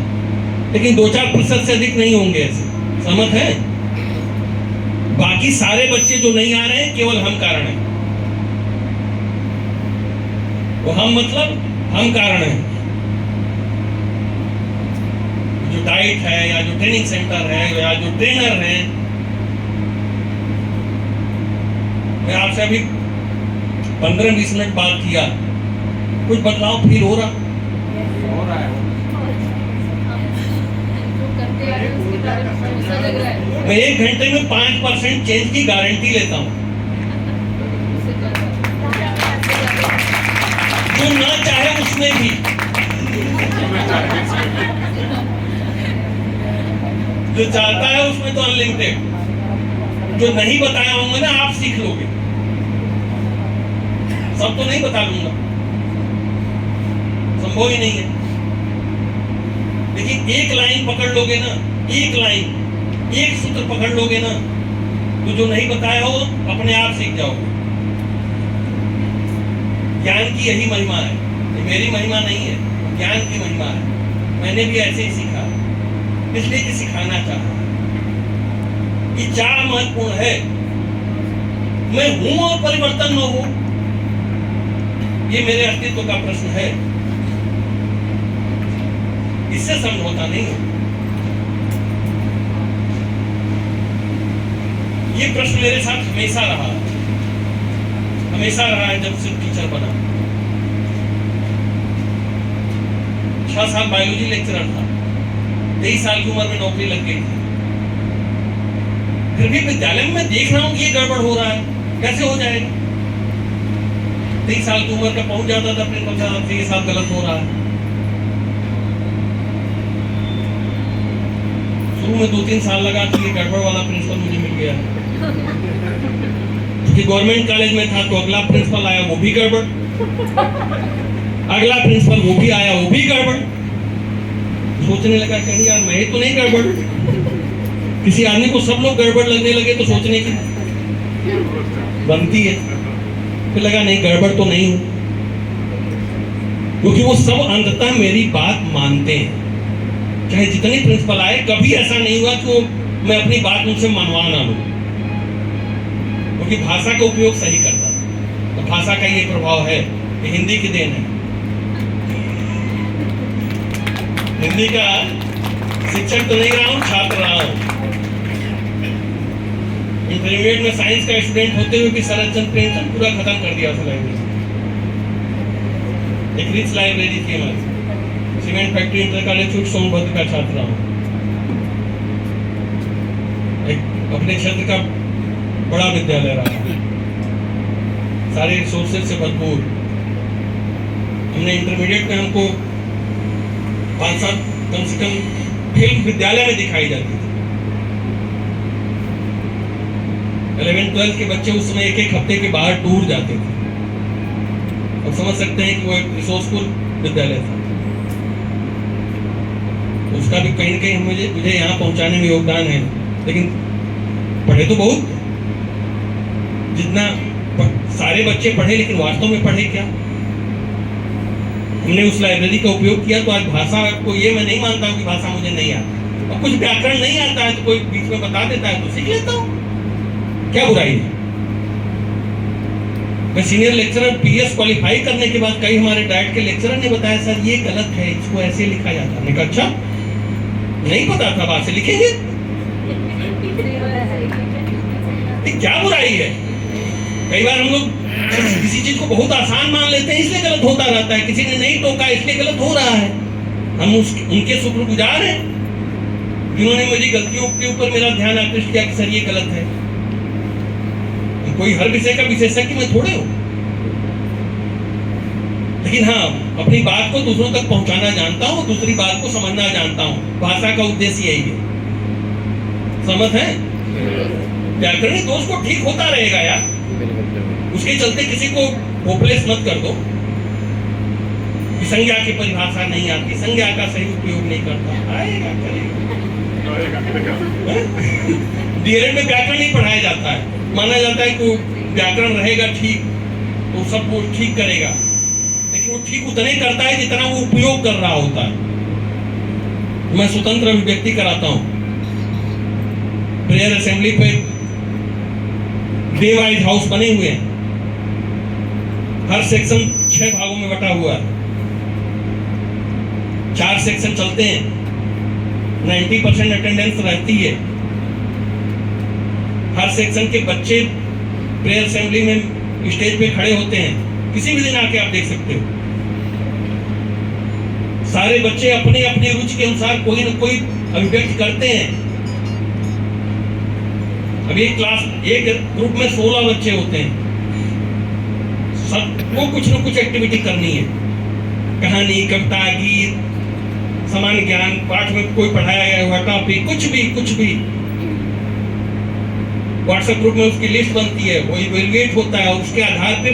लेकिन 2-4% से अधिक नहीं होंगे ऐसे, सहमत है? बाकी सारे बच्चे जो नहीं आ रहे हैं केवल हम कारण हैं। वो हम मतलब हम कारण हैं। जो डाइट है या जो ट्रेनिंग सेंटर है या जो ट्रेनर है, मैं आपसे अभी 15-20 मिनट बात किया, कुछ बदलाव फील हो रहा है? मैं 1 घंटे में 5% चेंज की गारंटी लेता हूं। जो ना चाहे उसमें भी, जो चाहता है उसमें तो अनलिमिटेड। जो नहीं बताया होंगे ना आप सीख लोगे, सब तो नहीं बता लूंगा, संभव ही नहीं है। लेकिन एक लाइन पकड़ लोगे ना, एक लाइन, एक सूत्र पकड़ लोगे ना, तो जो नहीं बताया हो अपने आप सीख जाओगे। ज्ञान की यही महिमा है, ये मेरी महिमा नहीं है, ज्ञान की महिमा है। मैंने भी ऐसे ही सीखा, इसलिए कि सिखाना चाहा। ये 4 महत्वपूर्ण है। मैं हूं और परिवर्तन न हो, ये मेरे अस्तित्व का प्रश्न है। इससे समझौता नहीं हो। ये प्रश्न मेरे साथ हमेशा रहा है जब से टीचर बना। 6 साल बायोलॉजी लेक्चरर था, 23 साल की उम्र में नौकरी लग गई थी। फिर भी विद्यालय में मैं देख रहा हूं कि ये गड़बड़ हो रहा है, कैसे हो जाएगा? 23 साल की उम्र का पहुंच जाता था प्रिंसिपल साहब से, ये साथ गलत हो रहा है। शुरू में 2-3 साल लगा तो ये गड़बड़ वाला प्रिंसिपल मुझे मिल गया, क्योंकि गवर्नमेंट कॉलेज में था। तो अगला प्रिंसिपल आया वो भी गड़बड़, अगला प्रिंसिपल वो भी आया वो भी गड़बड़। सोचने लगा कहीं यार मैं तो नहीं गड़बड़। किसी आदमी को सब लोग गड़बड़ लगने लगे तो सोचने की बनती है। फिर लगा नहीं, गड़बड़ तो नहीं हूं, क्योंकि वो सब अंततः मेरी बात मानते हैं। चाहे जितने प्रिंसिपल आए, कभी ऐसा नहीं हुआ कि मैं अपनी बात उनसे मनवा ना लूं, क्योंकि भाषा का उपयोग सही करता था। तो भाषा का ये प्रभाव है, ये हिंदी की देन है। हिंदी का शिक्षक तो नहीं रहा हूं, छात्र रहा हूं। इंटरमीडिएट में साइंस का स्टूडेंट होते हुए भी शरद चंद्र प्रेमचंद पूरा खत्म कर दिया था लाइब्रेरी। एक रिच लाइब्रेरी थी हमारी। सीमेंट फैक्ट्री इंटर कॉलेज छूट सोनभद्र का छात्र हूँ। एक अपने क्षेत्र का बड़ा विद्यालय रहा, सारे रिसोर्सेज से भरपूर। हमने इंटरमीडिएट में हमको 5 साल कम से कम फिल्म विद्यालय में दिखाई जाती थी। 11-12 के बच्चे उस समय एक हफ्ते के बाहर टूर जाते थे। अब समझ सकते हैं कि वो एक रिसोर्सफुल विद्यालय था। उसका भी कहीं ना कहीं मुझे यहाँ पहुंचाने में योगदान है। लेकिन पढ़े तो बहुत, जितना सारे बच्चे पढ़े, लेकिन वास्तव में पढ़े क्या? हमने उस लाइब्रेरी का उपयोग किया तो आज भाषा को, ये मैं नहीं मानता हूँ कि भाषा मुझे नहीं आती। अब कुछ व्याकरण नहीं आता है तो कोई बीच में बता देता है तो सीख लेता हूँ, क्या बुराई है? मैं सीनियर लेक्चरर पीएस क्वालिफाई करने के बाद कई हमारे डाइट के लेक्चरर ने बताया, सर ये गलत है, इसको ऐसे लिखा जाता है। मैंने कहा अच्छा, नहीं पता था, बात से लिखेंगे, क्या बुराई है? कई बार हम लोग किसी चीज को बहुत आसान मान लेते हैं, इसलिए गलत होता रहता है। किसी ने नहीं टोका इसलिए गलत हो रहा है। हम उनके शुक्रगुजार हैं जिन्होंने मेरी गलतियों के ऊपर मेरा ध्यान आकृष्ट किया कि सर ये गलत है। कोई हर विषय का विशेषज्ञ मैं थोड़े हूं, लेकिन हाँ, अपनी बात को दूसरों तक पहुंचाना जानता हूं, दूसरी बात को समझना जानता हूं। भाषा का उद्देश्य यही है, समझ है? व्याकरणिक दोष को ठीक होता रहेगा यार, उसके चलते किसी को होपलेस मत कर दो कि संज्ञा की परिभाषा नहीं आती, संज्ञा का सही उपयोग नहीं करता। आएगा, करेगा। डीएलएड में व्याकरण नहीं पढ़ाया जाता है। माना जाता है कि व्याकरण रहेगा ठीक तो सब वो ठीक करेगा, लेकिन वो ठीक उतने करता है जितना वो उपयोग कर रहा होता है। मैं स्वतंत्र अभिव्यक्ति कराता हूं। प्रेयर असेंबली पे डे वाइज हाउस बने हुए हैं, हर सेक्शन 6 भागों में बटा हुआ है, 4 सेक्शन चलते हैं, 90% अटेंडेंस रहती है। हर सेक्शन के बच्चे प्रेयर असेंबली में स्टेज पे खड़े होते हैं, किसी भी दिन आके आप देख सकते हो। सारे बच्चे अपने अपने रुचि के अनुसार कोई न कोई अभिव्यक्ति करते हैं। अब एक ग्रुप में 16 बच्चे होते हैं, सबको कुछ न कुछ एक्टिविटी करनी है। कहानी, कविता, गीत, सामान्य ज्ञान, पाठ में कोई पढ़ाया गया हुआ टॉपिक, कुछ भी। व्हाट्सएप ग्रुप में उसकी लिस्ट बनती है, वो इवेल्युएट होता है और उसके आधार पे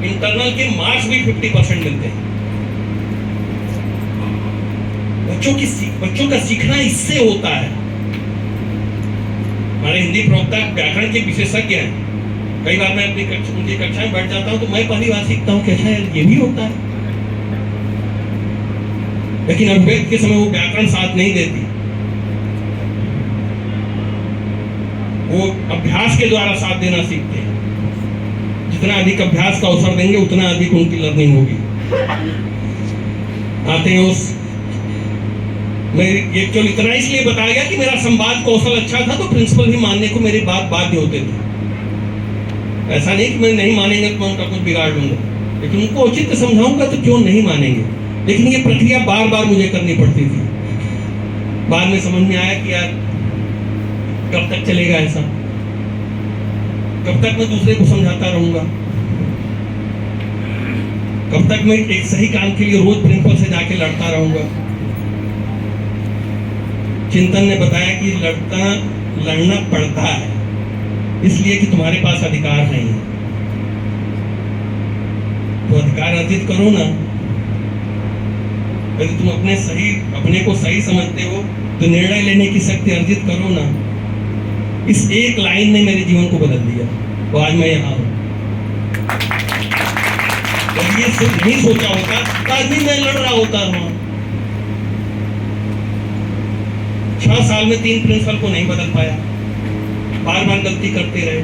इंटरनल के मार्क्स भी 50% मिलते हैं। बच्चों का सीखना इससे होता है। हमारे हिंदी प्रवक्ता व्याकरण के विशेषज्ञ हैं। कई बार मैं उनकी कक्षा में बैठ जाता हूं तो मैं पहली बार सीखता हूं कि अच्छा ये भी होता है। लेकिन अभिव्यक्ति के समय वो व्याकरण साथ नहीं देती, वो अभ्यास के द्वारा साथ देना सीखते हैं। जितना अधिक अभ्यास का अवसर देंगे उतना अधिक उनकी लर्निंग होगी। आते हैं उस मैं ये केवल इतना इसलिए बताया गया कि मेरा संवाद कौशल अच्छा था तो प्रिंसिपल भी मानने को मेरी बात बाध्य होते थे। ऐसा नहीं कि मैं नहीं मानेंगे तो मैं उनका कुछ बिगाड़ लूंगा, लेकिन उनको उचित समझाऊंगा तो क्यों नहीं मानेंगे। लेकिन ये प्रक्रिया बार बार मुझे करनी पड़ती थी। बाद में समझ में आया कि यार कब तक चलेगा ऐसा, कब तक मैं दूसरे को समझाता रहूंगा, कब तक मैं एक सही काम के लिए रोज प्रिंसिपल से जाके लड़ता रहूंगा। चिंतन ने बताया कि लड़ना पड़ता है इसलिए कि तुम्हारे पास अधिकार नहीं है, तो अधिकार अर्जित करो ना। यदि तुम अपने को सही समझते हो तो निर्णय लेने की शक्ति अर्जित करो ना। इस एक लाइन ने मेरे जीवन को बदल दिया, तो आज मैं यहाँ हूं। यदि ये सिर्फ नहीं सोचा होता तो आज भी मैं लड़ रहा होता था। 6 साल में 3 प्रिंसिपल को नहीं बदल पाया, बार बार गलती करते रहे।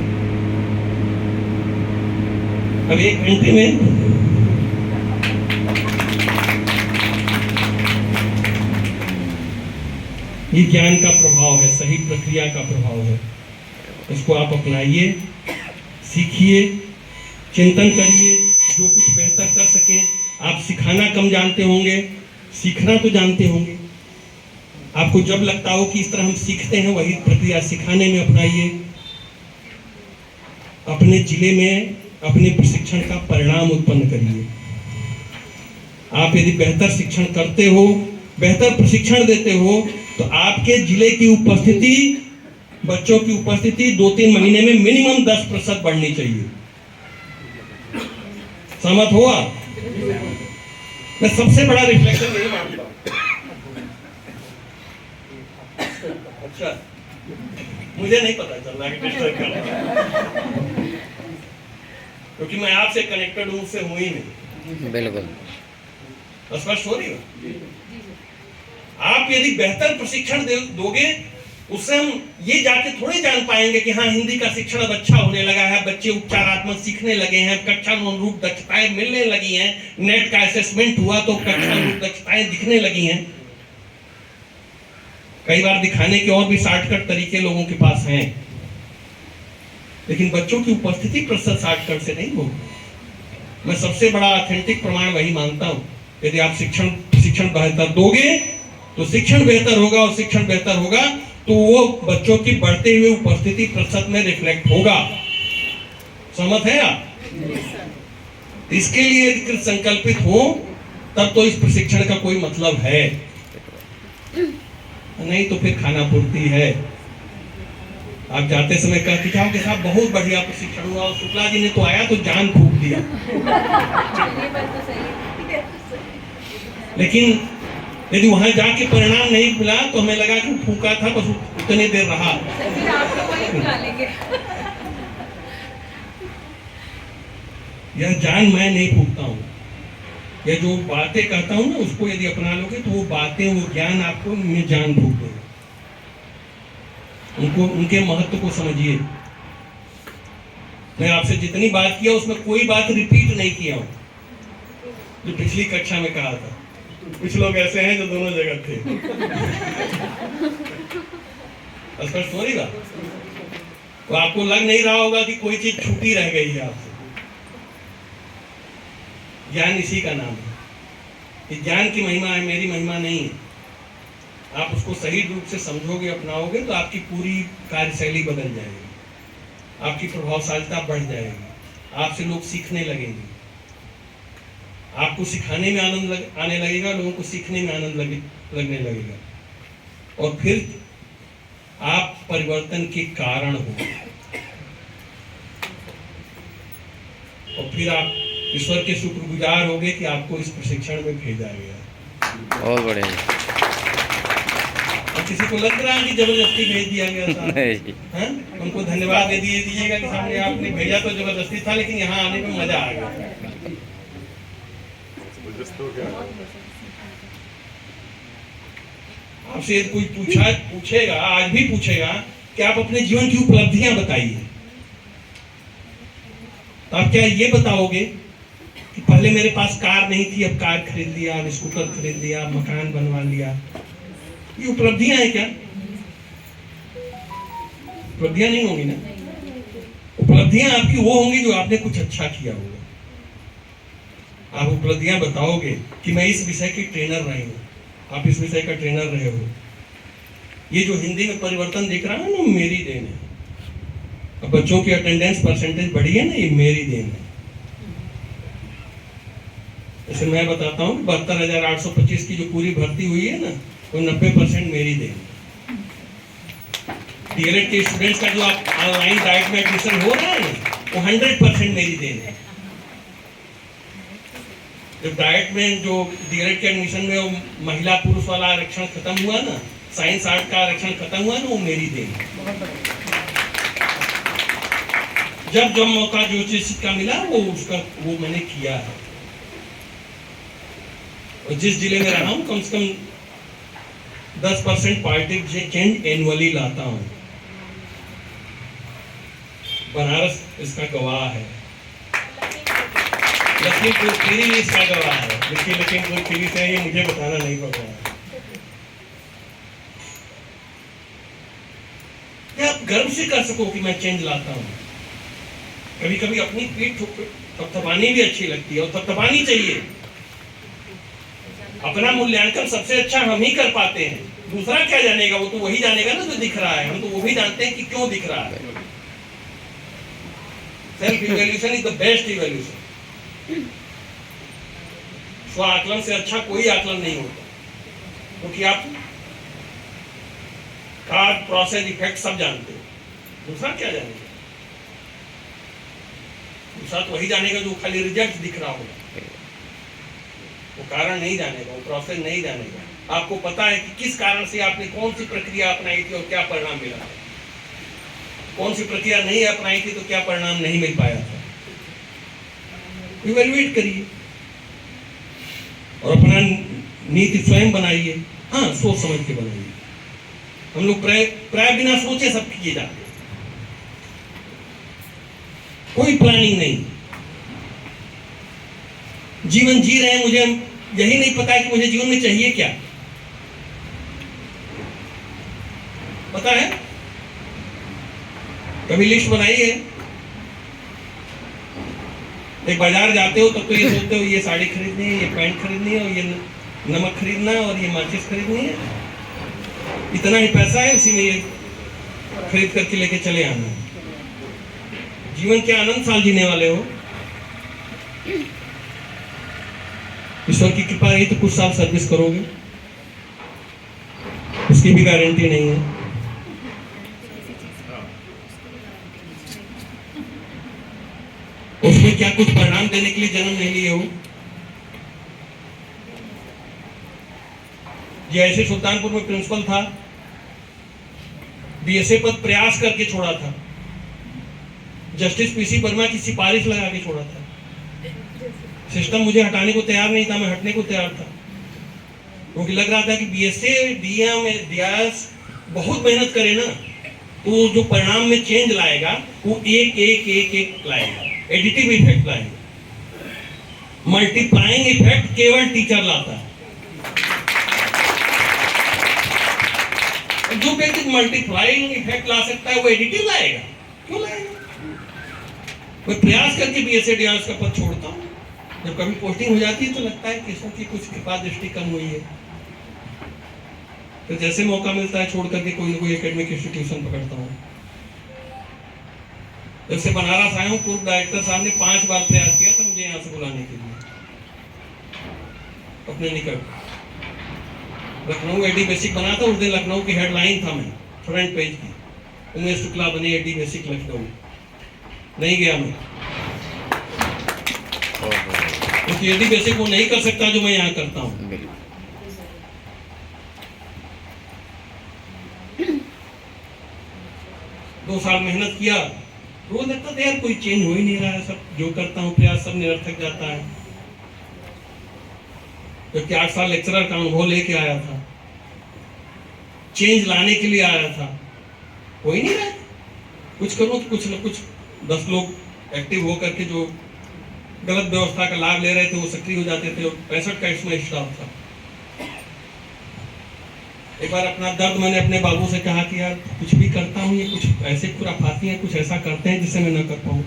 अब 1 घंटे में ये ज्ञान का प्रभाव है, सही प्रक्रिया का प्रभाव है। इसको आप अपनाइए, सीखिए, चिंतन करिए, जो कुछ बेहतर कर सकें। आप सिखाना कम जानते होंगे, सीखना तो जानते होंगे। आपको जब लगता हो कि इस तरह हम सीखते हैं, वही प्रक्रिया सिखाने में अपनाइए। अपने जिले में अपने प्रशिक्षण का परिणाम उत्पन्न करिए। आप यदि बेहतर शिक्षण करते हो, बेहतर प्रशिक्षण देते हो, तो आपके जिले की उपस्थिति, बच्चों की उपस्थिति 2-3 महीने में मिनिमम 10% बढ़नी चाहिए। सहमत हुआ? मैं सबसे बड़ा रिफ्लेक्शन यही मानता हूं। अच्छा, मुझे नहीं पता चल रहा कि डिस्टर्ब कर रहा, क्योंकि मैं आपसे कनेक्टेड हूं, उससे हूं ही नहीं। बिल्कुल स्पष्ट हो रही हो? आप यदि बेहतर प्रशिक्षण दोगे, उससे हम ये जाके थोड़े जान पाएंगे कि हाँ, हिंदी का शिक्षण अब अच्छा होने लगा है, बच्चे उपचारात्मक सीखने लगे हैं, कक्षा अनुरूप दक्षताएं मिलने लगी हैं, नेट का असेसमेंट हुआ तो कक्षा अनुरूप दक्षताएं दिखने लगी हैं। कई बार दिखाने के और भी शॉर्टकट तरीके लोगों के पास हैं, लेकिन बच्चों की उपस्थिति प्रतिशत शॉर्टकट से नहीं होगी। मैं सबसे बड़ा ऑथेंटिक प्रमाण वही मानता हूं। यदि आप शिक्षण बेहतर दोगे तो शिक्षण बेहतर होगा, और शिक्षण बेहतर होगा तो वो बच्चों की बढ़ते हुए उपस्थिति प्रतिशत में रिफ्लेक्ट होगा। सहमत है आप? इसके लिए यदि संकल्पित हो, तब तो इस प्रशिक्षण का कोई मतलब है, नहीं तो फिर खाना पूर्ति है। आप जाते समय कहते जाओ कि साहब बहुत बढ़िया प्रशिक्षण हुआ, और शुक्ला जी ने तो आया तो जान फूंक दिया। लेकिन यदि वहां जाके परिणाम नहीं मिला तो हमें लगा कि फूका था, बस उतने देर रहा। यह जान मैं नहीं फूकता हूँ। यह जो बातें कहता हूँ ना, उसको यदि अपना लोगे तो वो बातें, वो ज्ञान आपको में जान फूक देगा। उनको, उनके महत्व को समझिए। मैं आपसे जितनी बात किया उसमें कोई बात रिपीट नहीं किया हूं, जो पिछली कक्षा में कहा था। कुछ लोग ऐसे हैं जो दोनों जगह थे। स्पष्ट हो रही बात? तो आपको लग नहीं रहा होगा कि कोई चीज छूटी रह गई है आपसे। ज्ञान इसी का नाम है। ये ज्ञान की महिमा है, मेरी महिमा नहीं है। आप उसको सही रूप से समझोगे, अपनाओगे, तो आपकी पूरी कार्यशैली बदल जाएगी, आपकी प्रभावशीलता बढ़ जाएगी, आपसे लोग सीखने लगेंगे, आपको सिखाने में आनंद आने लगेगा, लोगों को सीखने में आनंद लगने लगेगा, और फिर आप परिवर्तन के कारण हो, और फिर आप ईश्वर के शुक्रगुजार होंगे कि आपको इस प्रशिक्षण में भेजा गया। बहुत बढ़िया। और किसी को लग रहा है कि जबरदस्ती भेज दिया गया था? हाँ? उनको धन्यवाद दे दीजिएगा कि सामने आपने भेजा तो जबरदस्ती था, लेकिन यहाँ आने में मजा आ गया। आपसे कोई पूछेगा, आज भी पूछेगा कि आप अपने जीवन की उपलब्धियां बताइए, तो आप क्या ये बताओगे कि पहले मेरे पास कार नहीं थी, अब कार खरीद लिया, अब स्कूटर खरीद लिया, मकान बनवा लिया? ये उपलब्धियां हैं क्या? उपलब्धियां नहीं होंगी ना। उपलब्धियां आपकी वो होंगी जो आपने कुछ अच्छा किया होगा। आप उपलब्धियां बताओगे कि मैं इस विषय की ट्रेनर रही हूँ, आप इस विषय का ट्रेनर रहे हो, ये जो हिंदी में परिवर्तन दिख रहा है ना, मेरी देन है। अब बच्चों की अटेंडेंस परसेंटेज बढ़ी है ना, ये मेरी देन है। जैसे मैं बताता हूँ 72,825 की जो पूरी भर्ती हुई है ना, वो 90% मेरी देन है। डीएलएड के स्टूडेंट्स का जो आप ऑनलाइन डाइट में एडमिशन हो रहा है ना, वो 100% मेरी देन है। जब डाइट में जो डीएलएड के एडमिशन में वो महिला पुरुष वाला आरक्षण खत्म हुआ ना, साइंस आर्ट का आरक्षण खत्म हुआ ना, वो मेरी देन है। जब जब मौका जो चीज का मिला वो मैंने किया है। और जिस जिले में रहा हूं, कम से कम 10% पार्टी चेंज एनुअली लाता हूं। बनारस इसका गवाह है, लखीमपुर खीरी इसका गवाह है। लखीमपुर खीरी से ये मुझे बताना नहीं पड़ रहा है। गर्व से कर सको कि मैं चेंज लाता हूं। कभी कभी अपनी पीठ थपथपानी भी अच्छी लगती है और थपथपानी चाहिए। अपना मूल्यांकन सबसे अच्छा हम ही कर पाते हैं, दूसरा क्या जानेगा, वो तो वही जानेगा ना जो दिख रहा है। हम तो वो भी जानते हैं कि क्यों दिख रहा है। Self evaluation is the best evaluation. स्व आकलन से अच्छा कोई आकलन नहीं होता, क्योंकि आप कार्ड, प्रोसेस, इफेक्ट सब जानते हो। दूसरा क्या जानेगा? दूसरा तो वही जानेगा जो खाली रिजल्ट दिख रहा होगा, वो कारण नहीं जानेगा, वो प्रोसेस नहीं जानेगा। आपको पता है कि किस कारण से आपने कौन सी प्रक्रिया अपनाई थी और क्या परिणाम मिला था, कौन सी प्रक्रिया नहीं अपनाई थी तो क्या परिणाम नहीं मिल पाया था। इवैल्यूएट करिए और अपना नीति स्वयं बनाइए। हाँ, सोच समझ के बनाइए। हम लोग प्राय बिना सोचे सब किए जाते हैं, कोई प्लानिंग नहीं। जीवन जी रहे हैं, मुझे यही नहीं पता है कि मुझे जीवन में चाहिए क्या। पता है? कभी लिस्ट बनाई है? एक बाजार जाते हो तब तो ये सोचते हो ये साड़ी खरीदनी है, ये पैंट खरीदनी है, और ये नमक खरीदना है, और ये माचिस खरीदनी है, इतना ही पैसा है, उसी में ये खरीद करके लेके चले आना है। जीवन के आनंद साल जीने वाले हो। ईश्वर की कृपा रही तो कुछ साल सर्विस करोगे, उसकी भी गारंटी नहीं है। उसमें क्या कुछ परिणाम देने के लिए जन्म नहीं लिए हो? ये ऐसे सुल्तानपुर में प्रिंसिपल था, बीएसए पद प्रयास करके छोड़ा था, जस्टिस पीसी वर्मा की सिफारिश लगा के छोड़ा था। सिस्टम मुझे हटाने को तैयार नहीं था, मैं हटने को तैयार था, क्योंकि लग रहा था कि बीएसए डीएम डीआरएस बहुत मेहनत करे ना तो जो परिणाम में चेंज लाएगा वो एक एक एक एक लाएगा, एडिटिव इफेक्ट लाएगा। मल्टीप्लाइंग इफेक्ट केवल टीचर लाता है। जो व्यक्ति मल्टीप्लाइंग इफेक्ट ला सकता है वो एडिटिव लाएगा, क्यों लाएगा? मैं प्रयास करके बीएसए डीआरएस का पद छोड़ता हूँ। जब कभी पोस्टिंग हो जाती है तो लगता है कि इसकी कुछ कृपा दृष्टि कम हुई है, तो जैसे मौका मिलता है छोड़ करके कोई ना कोई एकेडमिक इंस्टीट्यूशन पकड़ता हूँ। जब से बनारस आया हूँ, पूर्व डायरेक्टर साहब ने 5 बार प्रयास किया था मुझे यहाँ से बुलाने के लिए अपने निकट। लखनऊ एडी बेसिक बना था, उस दिन लखनऊ की हेडलाइन था, मैं फ्रंट पेज की, उमेश शुक्ला बने एडी बेसिक लखनऊ। नहीं गया मैं, क्योंकि एडी बेसिक वो नहीं कर सकता जो मैं यहाँ करता हूँ। 2 साल मेहनत किया, रोज लगता था यार कोई चेंज हो ही नहीं रहा है, सब जो करता हूँ प्रयास सब निरर्थक जाता है। क्योंकि 8 साल लेक्चरर का अनुभव लेके आया था, चेंज लाने के लिए आया था, हो ही नहीं रहा। कुछ करो तो कुछ न कुछ 10 लोग एक्टिव होकर के जो गलत व्यवस्था का लाभ ले रहे थे वो सक्रिय हो जाते थे। 65 का इसमें स्टाफ था। एक बार अपना दर्द मैंने अपने बाबू से कहा कि यार कुछ भी करता हूँ ये कुछ ऐसे खुराफाती हैं, कुछ ऐसा करते हैं जिससे मैं न कर पाऊँ।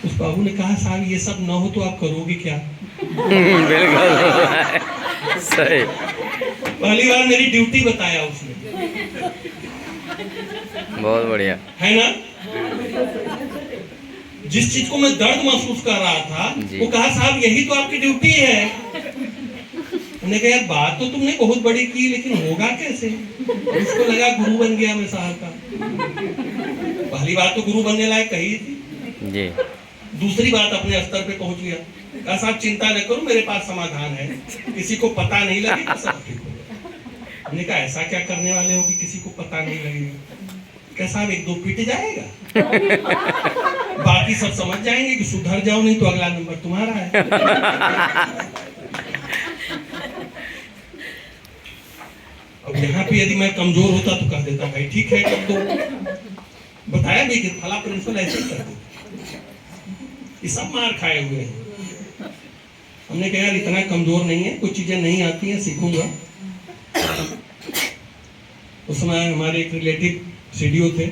उस बाबू ने कहा साहब ये सब ना हो तो आप करोगे क्या? बिल्कुल सही। पहली बार मेरी ड्यूटी बताया उसने। बहुत बढ़िया है ना? जिस चीज को मैं दर्द महसूस कर रहा था वो कहा साहब यही तो आपकी ड्यूटी है। उन्होंने कहा यार बात तो तुमने बहुत बड़ी की लेकिन होगा कैसे? उसको लगा गुरु बन गया मैं साहब का। पहली बात तो गुरु बनने लायक कही थी जी। दूसरी बात अपने स्तर पे पहुंच गया। कहा साहब चिंता न करो मेरे पास समाधान है, किसी को पता नहीं लगेगा सब ठीक होगा। हमने कहा ऐसा क्या करने वाले हो कि किसी को पता नहीं लगेगा? क्या साहब 1-2 पीट जाएगा, बाकी सब समझ जाएंगे कि सुधर जाओ नहीं तो अगला नंबर तुम्हारा है। अब यहाँ पे यदि मैं कमजोर होता तो कह देता भाई ठीक है कर दो। बताया भी कि फला प्रिंसिपल ऐसे ही कर देते, ये सब मार खाए हुए हैं। हमने कहा यार इतना कमजोर नहीं है, कुछ चीजें नहीं आती हैं सीखूंगा। उस समय हमारे एक रिलेटिव सीडीओ थे,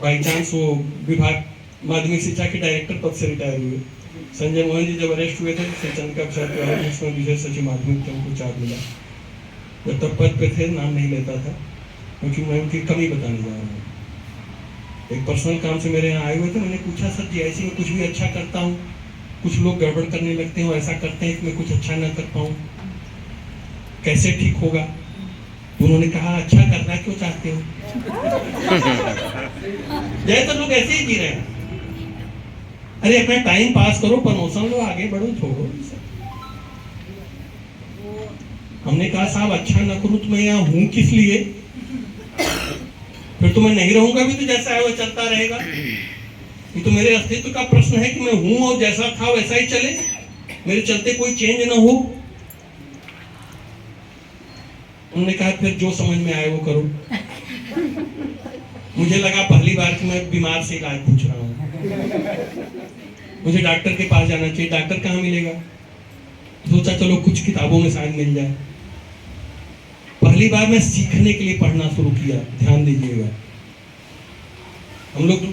बाई चांस वो विभाग माध्यमिक शिक्षा के डायरेक्टर पद से रिटायर हुए। संजय मोहन जी जब अरेस्ट हुए थे श्री चंद्रिका प्रसाद तिवारी उसमें विशेष सचिव माध्यमिक थे, उनको चार्ज मिला। जब तक पद पे थे नाम नहीं लेता था, क्योंकि मैं उनकी कमी बताने जा रहा हूँ। एक पर्सनल काम से मेरे यहाँ आए हुए थे, मैंने पूछा सर जीआईसी में कुछ भी अच्छा करता हूँ, कुछ लोग गड़बड़ करने लगते हैं, ऐसा करते हैं कि मैं कुछ अच्छा ना कर पाऊँ, कैसे ठीक होगा? उन्होंने कहा अच्छा करना क्यों चाहते हो? ज्यादातर लोग ऐसे ही जी रहे हैं, अरे अपना टाइम पास करो, प्रमोशन लो, आगे बढ़ो, छोड़ो। हमने कहा साहब अच्छा ना करूं तो मैं यहाँ हूं किस लिए? फिर तो मैं नहीं रहूंगा भी, तो जैसा है वो चलता रहेगा। ये तो मेरे अस्तित्व का प्रश्न है कि मैं हूं और जैसा था वैसा ही चले, मेरे चलते कोई चेंज ना हो। उन्होंने कहा फिर जो समझ में आए वो करो। मुझे लगा पहली बार कि मैं बीमार से इलाज पूछ रहा हूँ, मुझे डॉक्टर के पास जाना चाहिए, डॉक्टर कहाँ मिलेगा? सोचा चलो कुछ किताबों में शायद मिल जाए। पहली बार मैं सीखने के लिए पढ़ना शुरू किया। ध्यान दीजिएगा, हम लोग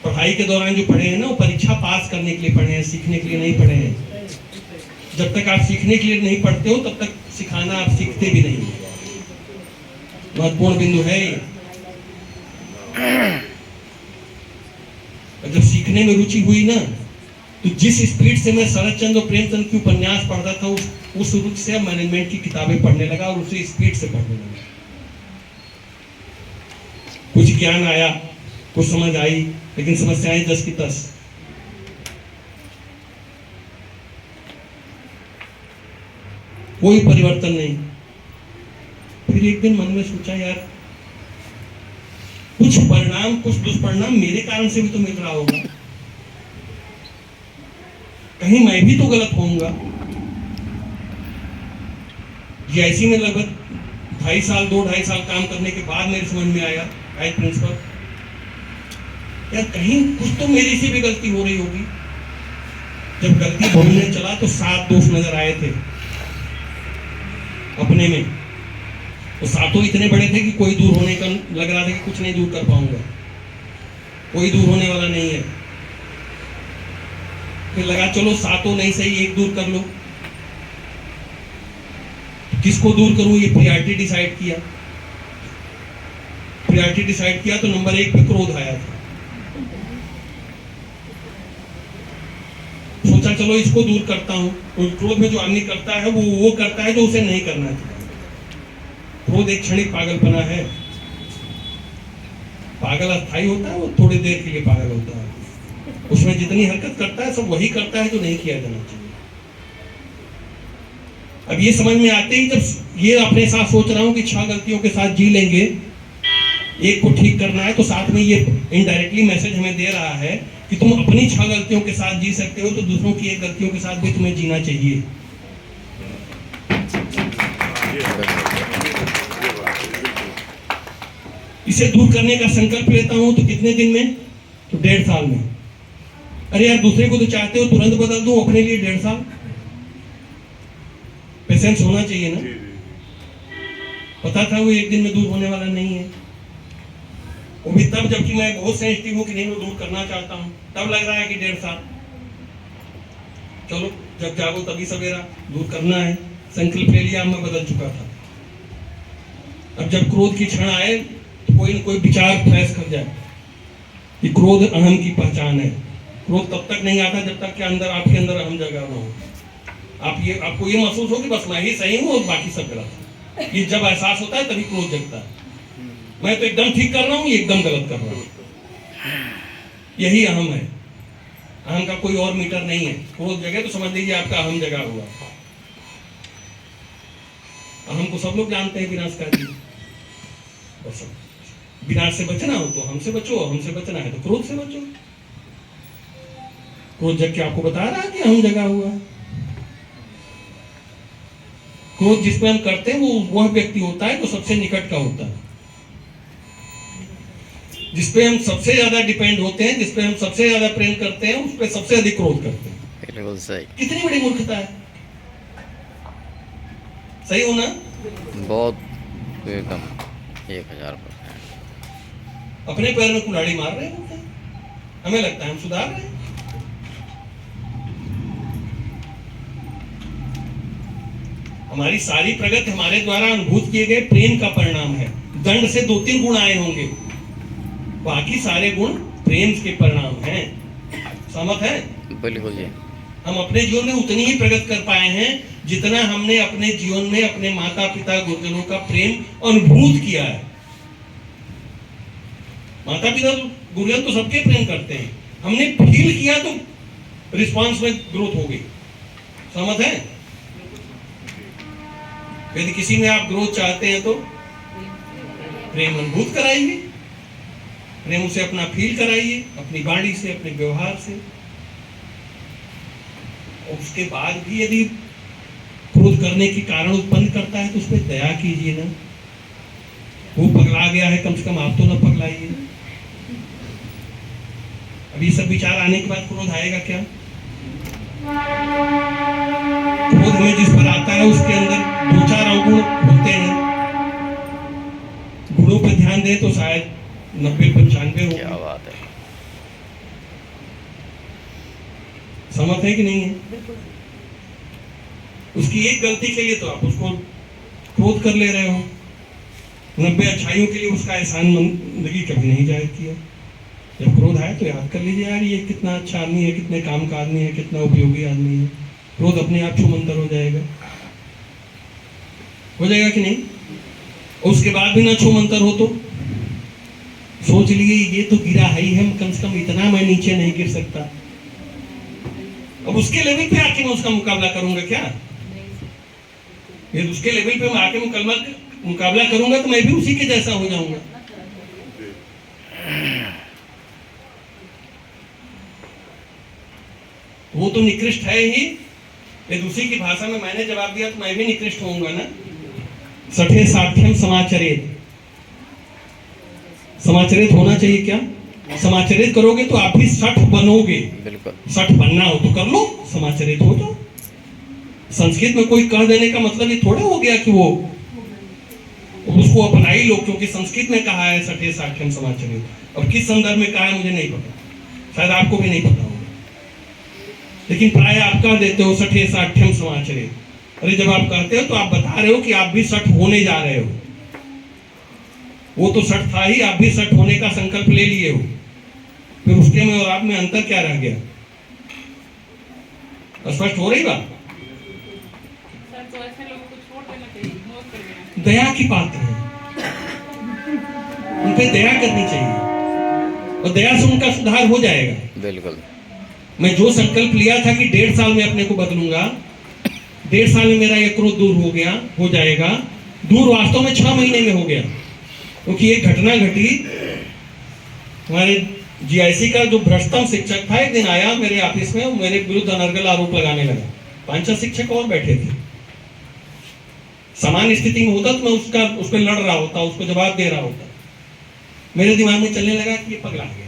पढ़ाई के दौरान जो पढ़े हैं ना, वो परीक्षा पास करने के लिए पढ़े हैं, सीखने के लिए नहीं पढ़े हैं। जब तक आप सीखने के लिए नहीं पढ़ते हो तब तक सिखाना आप सीखते भी नहीं। महत्वपूर्ण बिंदु है ये। जब सीखने में रुचि हुई ना, तो जिस स्पीड से मैं शरद चंद्र और प्रेमचंद की उपन्यास पढ़ता था, उस रुचि से मैनेजमेंट की किताबें पढ़ने लगा और उसी स्पीड से पढ़ने लगा। कुछ ज्ञान आया, कुछ समझ आई, लेकिन समस्याएं 10 की 10। कोई परिवर्तन नहीं। फिर एक दिन मन में सोचा यार, कुछ परिणाम, कुछ दुष्परिणाम मेरे कारण से भी तो मिल रहा होगा, कहीं मैं भी तो गलत होऊंगा। जीआईसी में लगभग 2.5 साल काम करने के बाद मेरे समझ में आया, एज प्रिंसिपल, यार कहीं कुछ तो मेरी से भी गलती हो रही होगी। जब गलती ढूंढने चला तो 7 दोष नजर आए थे अपने में। तो 7 इतने बड़े थे कि कोई दूर होने का लग रहा था कि कुछ नहीं दूर कर पाऊंगा, कोई दूर होने वाला नहीं है। फिर लगा चलो 7 नहीं सही, 1 दूर कर लो। किसको दूर करूं, ये प्रायोरिटी डिसाइड किया। प्रायोरिटी डिसाइड किया तो नंबर 1 पे क्रोध आया था। सोचा चलो इसको दूर करता हूं। तो क्रोध में जो आदमी करता है वो करता है जो उसे नहीं करना चाहिए। क्रोध एक क्षणिक पागलपना है। पागल अस्थायी होता है, वो थोड़ी देर के लिए पागल होता है। उसमें जितनी हरकत करता है सब वही करता है जो नहीं किया जाना चाहिए। अब ये समझ में आते ही, जब ये अपने साथ सोच रहा हूं कि 6 गलतियों के साथ जी लेंगे, एक को ठीक करना है, तो साथ में ये इनडायरेक्टली मैसेज हमें दे रहा है कि तुम अपनी 6 गलतियों के साथ जी सकते हो, तो दूसरों की 1 गलतियों के साथ भी तुम्हें जीना चाहिए। इसे दूर करने का संकल्प लेता हूं तो कितने दिन में? तो 1.5 साल में। अरे यार, दूसरे को तो चाहते हो तुरंत बदल दो, अपने लिए 1.5 साल। पेशेंस होना चाहिए ना। पता था वो 1 दिन में दूर होने वाला नहीं है। वो भी तब जबकि मैं बहुत सेंसिटिव हूं कि नहीं, मैं दूर करना चाहता हूं। तब लग रहा है कि 1.5 साल। चलो जब जागो तभी सवेरा, दूर करना है। संकल्प ले लिया, मैं बदल चुका था। अब जब क्रोध की क्षण आए तो कोई न कोई विचार फ्लैश कर जाए कि क्रोध अहम की पहचान है। क्रोध तब तक नहीं आता जब तक कि आपके अंदर अहम जगा ना हो। आपको ये महसूस हो कि बस मैं ही सही हूं और बाकी सब गलत है। ये जब एहसास होता है तभी क्रोध जगता है। मैं तो एकदम ठीक कर रहा हूं, ये एकदम गलत कर रहा हूं। यही अहम है। अहम का कोई और मीटर नहीं है। क्रोध जगह तो समझ लीजिए आपका अहम जगा हुआ। अहम को सब लोग जानते हैं विनाशकारी। बस विनाश से बचना हो तो हमसे बचो, हमसे बचना है तो क्रोध से बचो। क्रोध जग के आपको बता रहा है कि अहम जगा हुआ है। क्रोध जिस पे हम करते हैं वो वह व्यक्ति होता है जो सबसे निकट का होता है, जिसपे हम सबसे ज्यादा डिपेंड होते हैं, जिसपे हम सबसे ज्यादा प्रेम करते हैं, उस पे सबसे अधिक क्रोध करते हैं। बिल्कुल सही। कितनी बड़ी मूर्खता है। सही हो ना? बहुत एकदम। 1000%। अपने पैर में कुल्हाड़ी मार रहे होते हैं, हमें लगता है हम सुधार रहे हैं। हमारी सारी प्रगति हमारे द्वारा अनुभूत किए गए प्रेम का परिणाम है। दंड से 2-3 गुण आए होंगे, बाकी सारे गुण प्रेम के परिणाम हैं। सहमत है? बिल्कुल जी। हम अपने जीवन में उतनी ही प्रगति कर पाए हैं जितना हमने अपने जीवन में अपने माता पिता गुरुजनों का प्रेम अनुभूत किया है। माता पिता गुरुजन तो सबके प्रेम करते हैं, हमने फील किया तो रिस्पांस में ग्रोथ हो गई। सहमत है? यदि किसी में आप ग्रोथ चाहते हैं तो प्रेम अनुभूत कराइए, प्रेम उसे अपना फील कराइए, अपनी वाणी से, अपने व्यवहार से। और उसके बाद भी यदि क्रोध करने के कारण उत्पन्न करता है तो उस पर दया कीजिए ना। वो पगला गया है, कम से कम आप तो ना पगलाइए। अब ये सब विचार आने के बाद क्रोध आएगा क्या? क्रोध हमें जिस पर आता है उसके अंदर 2-4 अवगुण होते हैं। गुणों पर ध्यान दें तो शायद 90-95 क्या हो। बात है। सहमत है कि नहीं है? उसकी एक गलती के लिए तो आप उसको क्रोध कर ले रहे हो। 90 अच्छाइयों के लिए उसका एहसान जिंदगी कभी नहीं जाहिर किया। जब क्रोध आए तो याद कर लीजिए, यार ये कितना अच्छा आदमी है, कितने काम का आदमी है, कितना उपयोगी आदमी है। क्रोध अपने आप छूमंतर हो जाएगा कि नहीं? उसके बाद भी ना छूमंतर हो तो सोच लिए ये तो गिरा है ही है, कम से कम इतना मैं नीचे नहीं गिर सकता। अब उसके लेवल पे आके मैं उसका मुकाबला करूंगा क्या? ये उसके लेवल पे मैं आके मुकाबला करूंगा तो मैं भी उसी के जैसा हो जाऊंगा। वो तो निकृष्ट है ही। ये दूसरी की भाषा में मैंने जवाब दिया तो मैं भी निकृष्ट होऊंगा ना। सठे साठ्यम समाचरित। समाचरित होना चाहिए क्या? समाचरित करोगे तो आप भी 60 बनोगे। बिल्कुल। 60 बनना हो तो कर लो, समाचरित हो जाओ। संस्कृत में कोई कह देने का मतलब ये थोड़ा हो गया कि वो उसको अपना ही लो, क्योंकि संस्कृत में कहा है सठे साठ्यम समाचरित। और किस संदर्भ में कहा है मुझे नहीं पता, शायद आपको भी नहीं पता होगा, लेकिन प्राय आप कह देते हो सठे साठ्यम समाचरित। अरे जब आप कहते हो तो आप बता रहे हो कि आप भी 60 होने जा रहे हो। वो तो 60 था ही, आप भी 60 होने का संकल्प ले लिए हो। फिर उसके में और आप में अंतर क्या रह गया? स्पष्ट हो रही बात? तो ऐसे लोगों को छोड़ देना चाहिए, इग्नोर कर देना। दया की पात्र है, उन पे दया करनी चाहिए और दया से उनका सुधार हो जाएगा। बिल्कुल। मैं जो संकल्प लिया था कि 1.5 साल में अपने को बदलूंगा, 1.5 साल में मेरा ये क्रोध दूर हो जाएगा, दूर वास्तव में 6 महीने में हो गया। क्योंकि एक घटना घटी, हमारे जीआईसी का जो भ्रष्टतम शिक्षक था एक दिन आया मेरे ऑफिस में, मेरे विरुद्ध अनर्गल आरोप लगाने लगा। 5-6 शिक्षक और बैठे थे। समान स्थिति में होता तो मैं उस पर लड़ रहा होता, उसको जवाब दे रहा होता। मेरे दिमाग में चलने लगा कि ये पगला गया।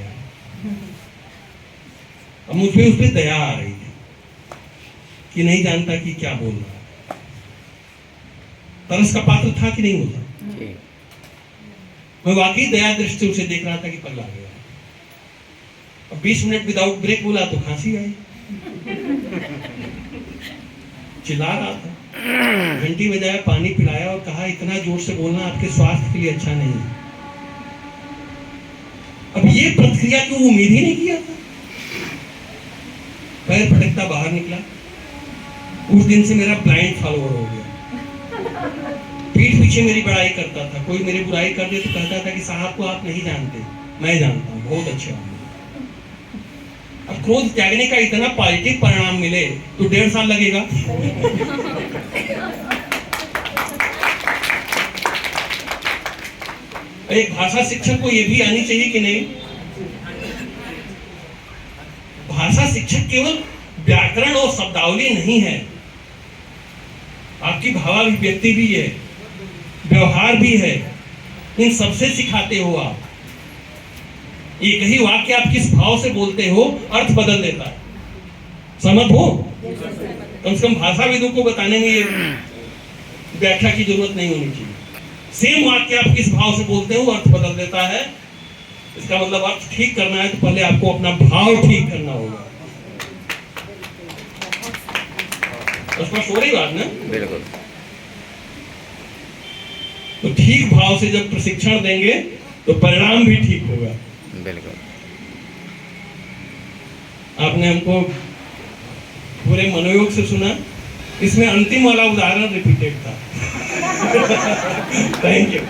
अब मुझ पे उस पर दया आ रही है कि नहीं जानता कि क्या बोल रहा है। तरस का पात्र था कि नहीं होता? मैं वाकई दया दृष्टि से उसे देख रहा था कि पगला गया। अब 20 मिनट विदाउट ब्रेक बोला तो खांसी आई, चिल्ला रहा था। घंटी बजाया, पानी पिलाया और कहा इतना जोर से बोलना आपके स्वास्थ्य के लिए अच्छा नहीं है। अब ये प्रतिक्रिया की उम्मीद ही नहीं किया था। पैर फटकता बाहर निकला। उस दिन से मेरा ब्लाइंड फॉलोअर हो गया। पीठ पीछे मेरी बड़ाई करता था। कोई मेरी बुराई कर दे तो कहता था कि साहब को आप नहीं जानते, मैं जानता हूँ, बहुत अच्छे आदमी। अब क्रोध त्यागने का इतना पॉजिटिव परिणाम मिले तो 1.5 साल लगेगा। एक भाषा शिक्षक को यह भी आनी चाहिए कि नहीं? भाषा शिक्षक केवल व्याकरण और शब्दावली नहीं है, आपकी भावाभिव्यक्ति भी है, व्यवहार भी है। इन सबसे सिखाते हो आप। एक ही वाक्य आप किस भाव से बोलते हो अर्थ बदल देता है। सहमत हो? कम से कम भाषाविदों को बताने में ये व्याख्या की जरूरत नहीं होनी चाहिए। सेम वाक्य आप किस भाव से बोलते हो अर्थ बदल देता है। इसका मतलब अर्थ ठीक करना है तो पहले आपको अपना भाव ठीक करना होगा। स्पष्ट हो रही बात ना? बिल्कुल। तो ठीक भाव से जब प्रशिक्षण देंगे तो परिणाम भी ठीक होगा। बिल्कुल। आपने हमको पूरे मनोयोग से सुना, इसमें अंतिम वाला उदाहरण रिपीटेड था। Thank you.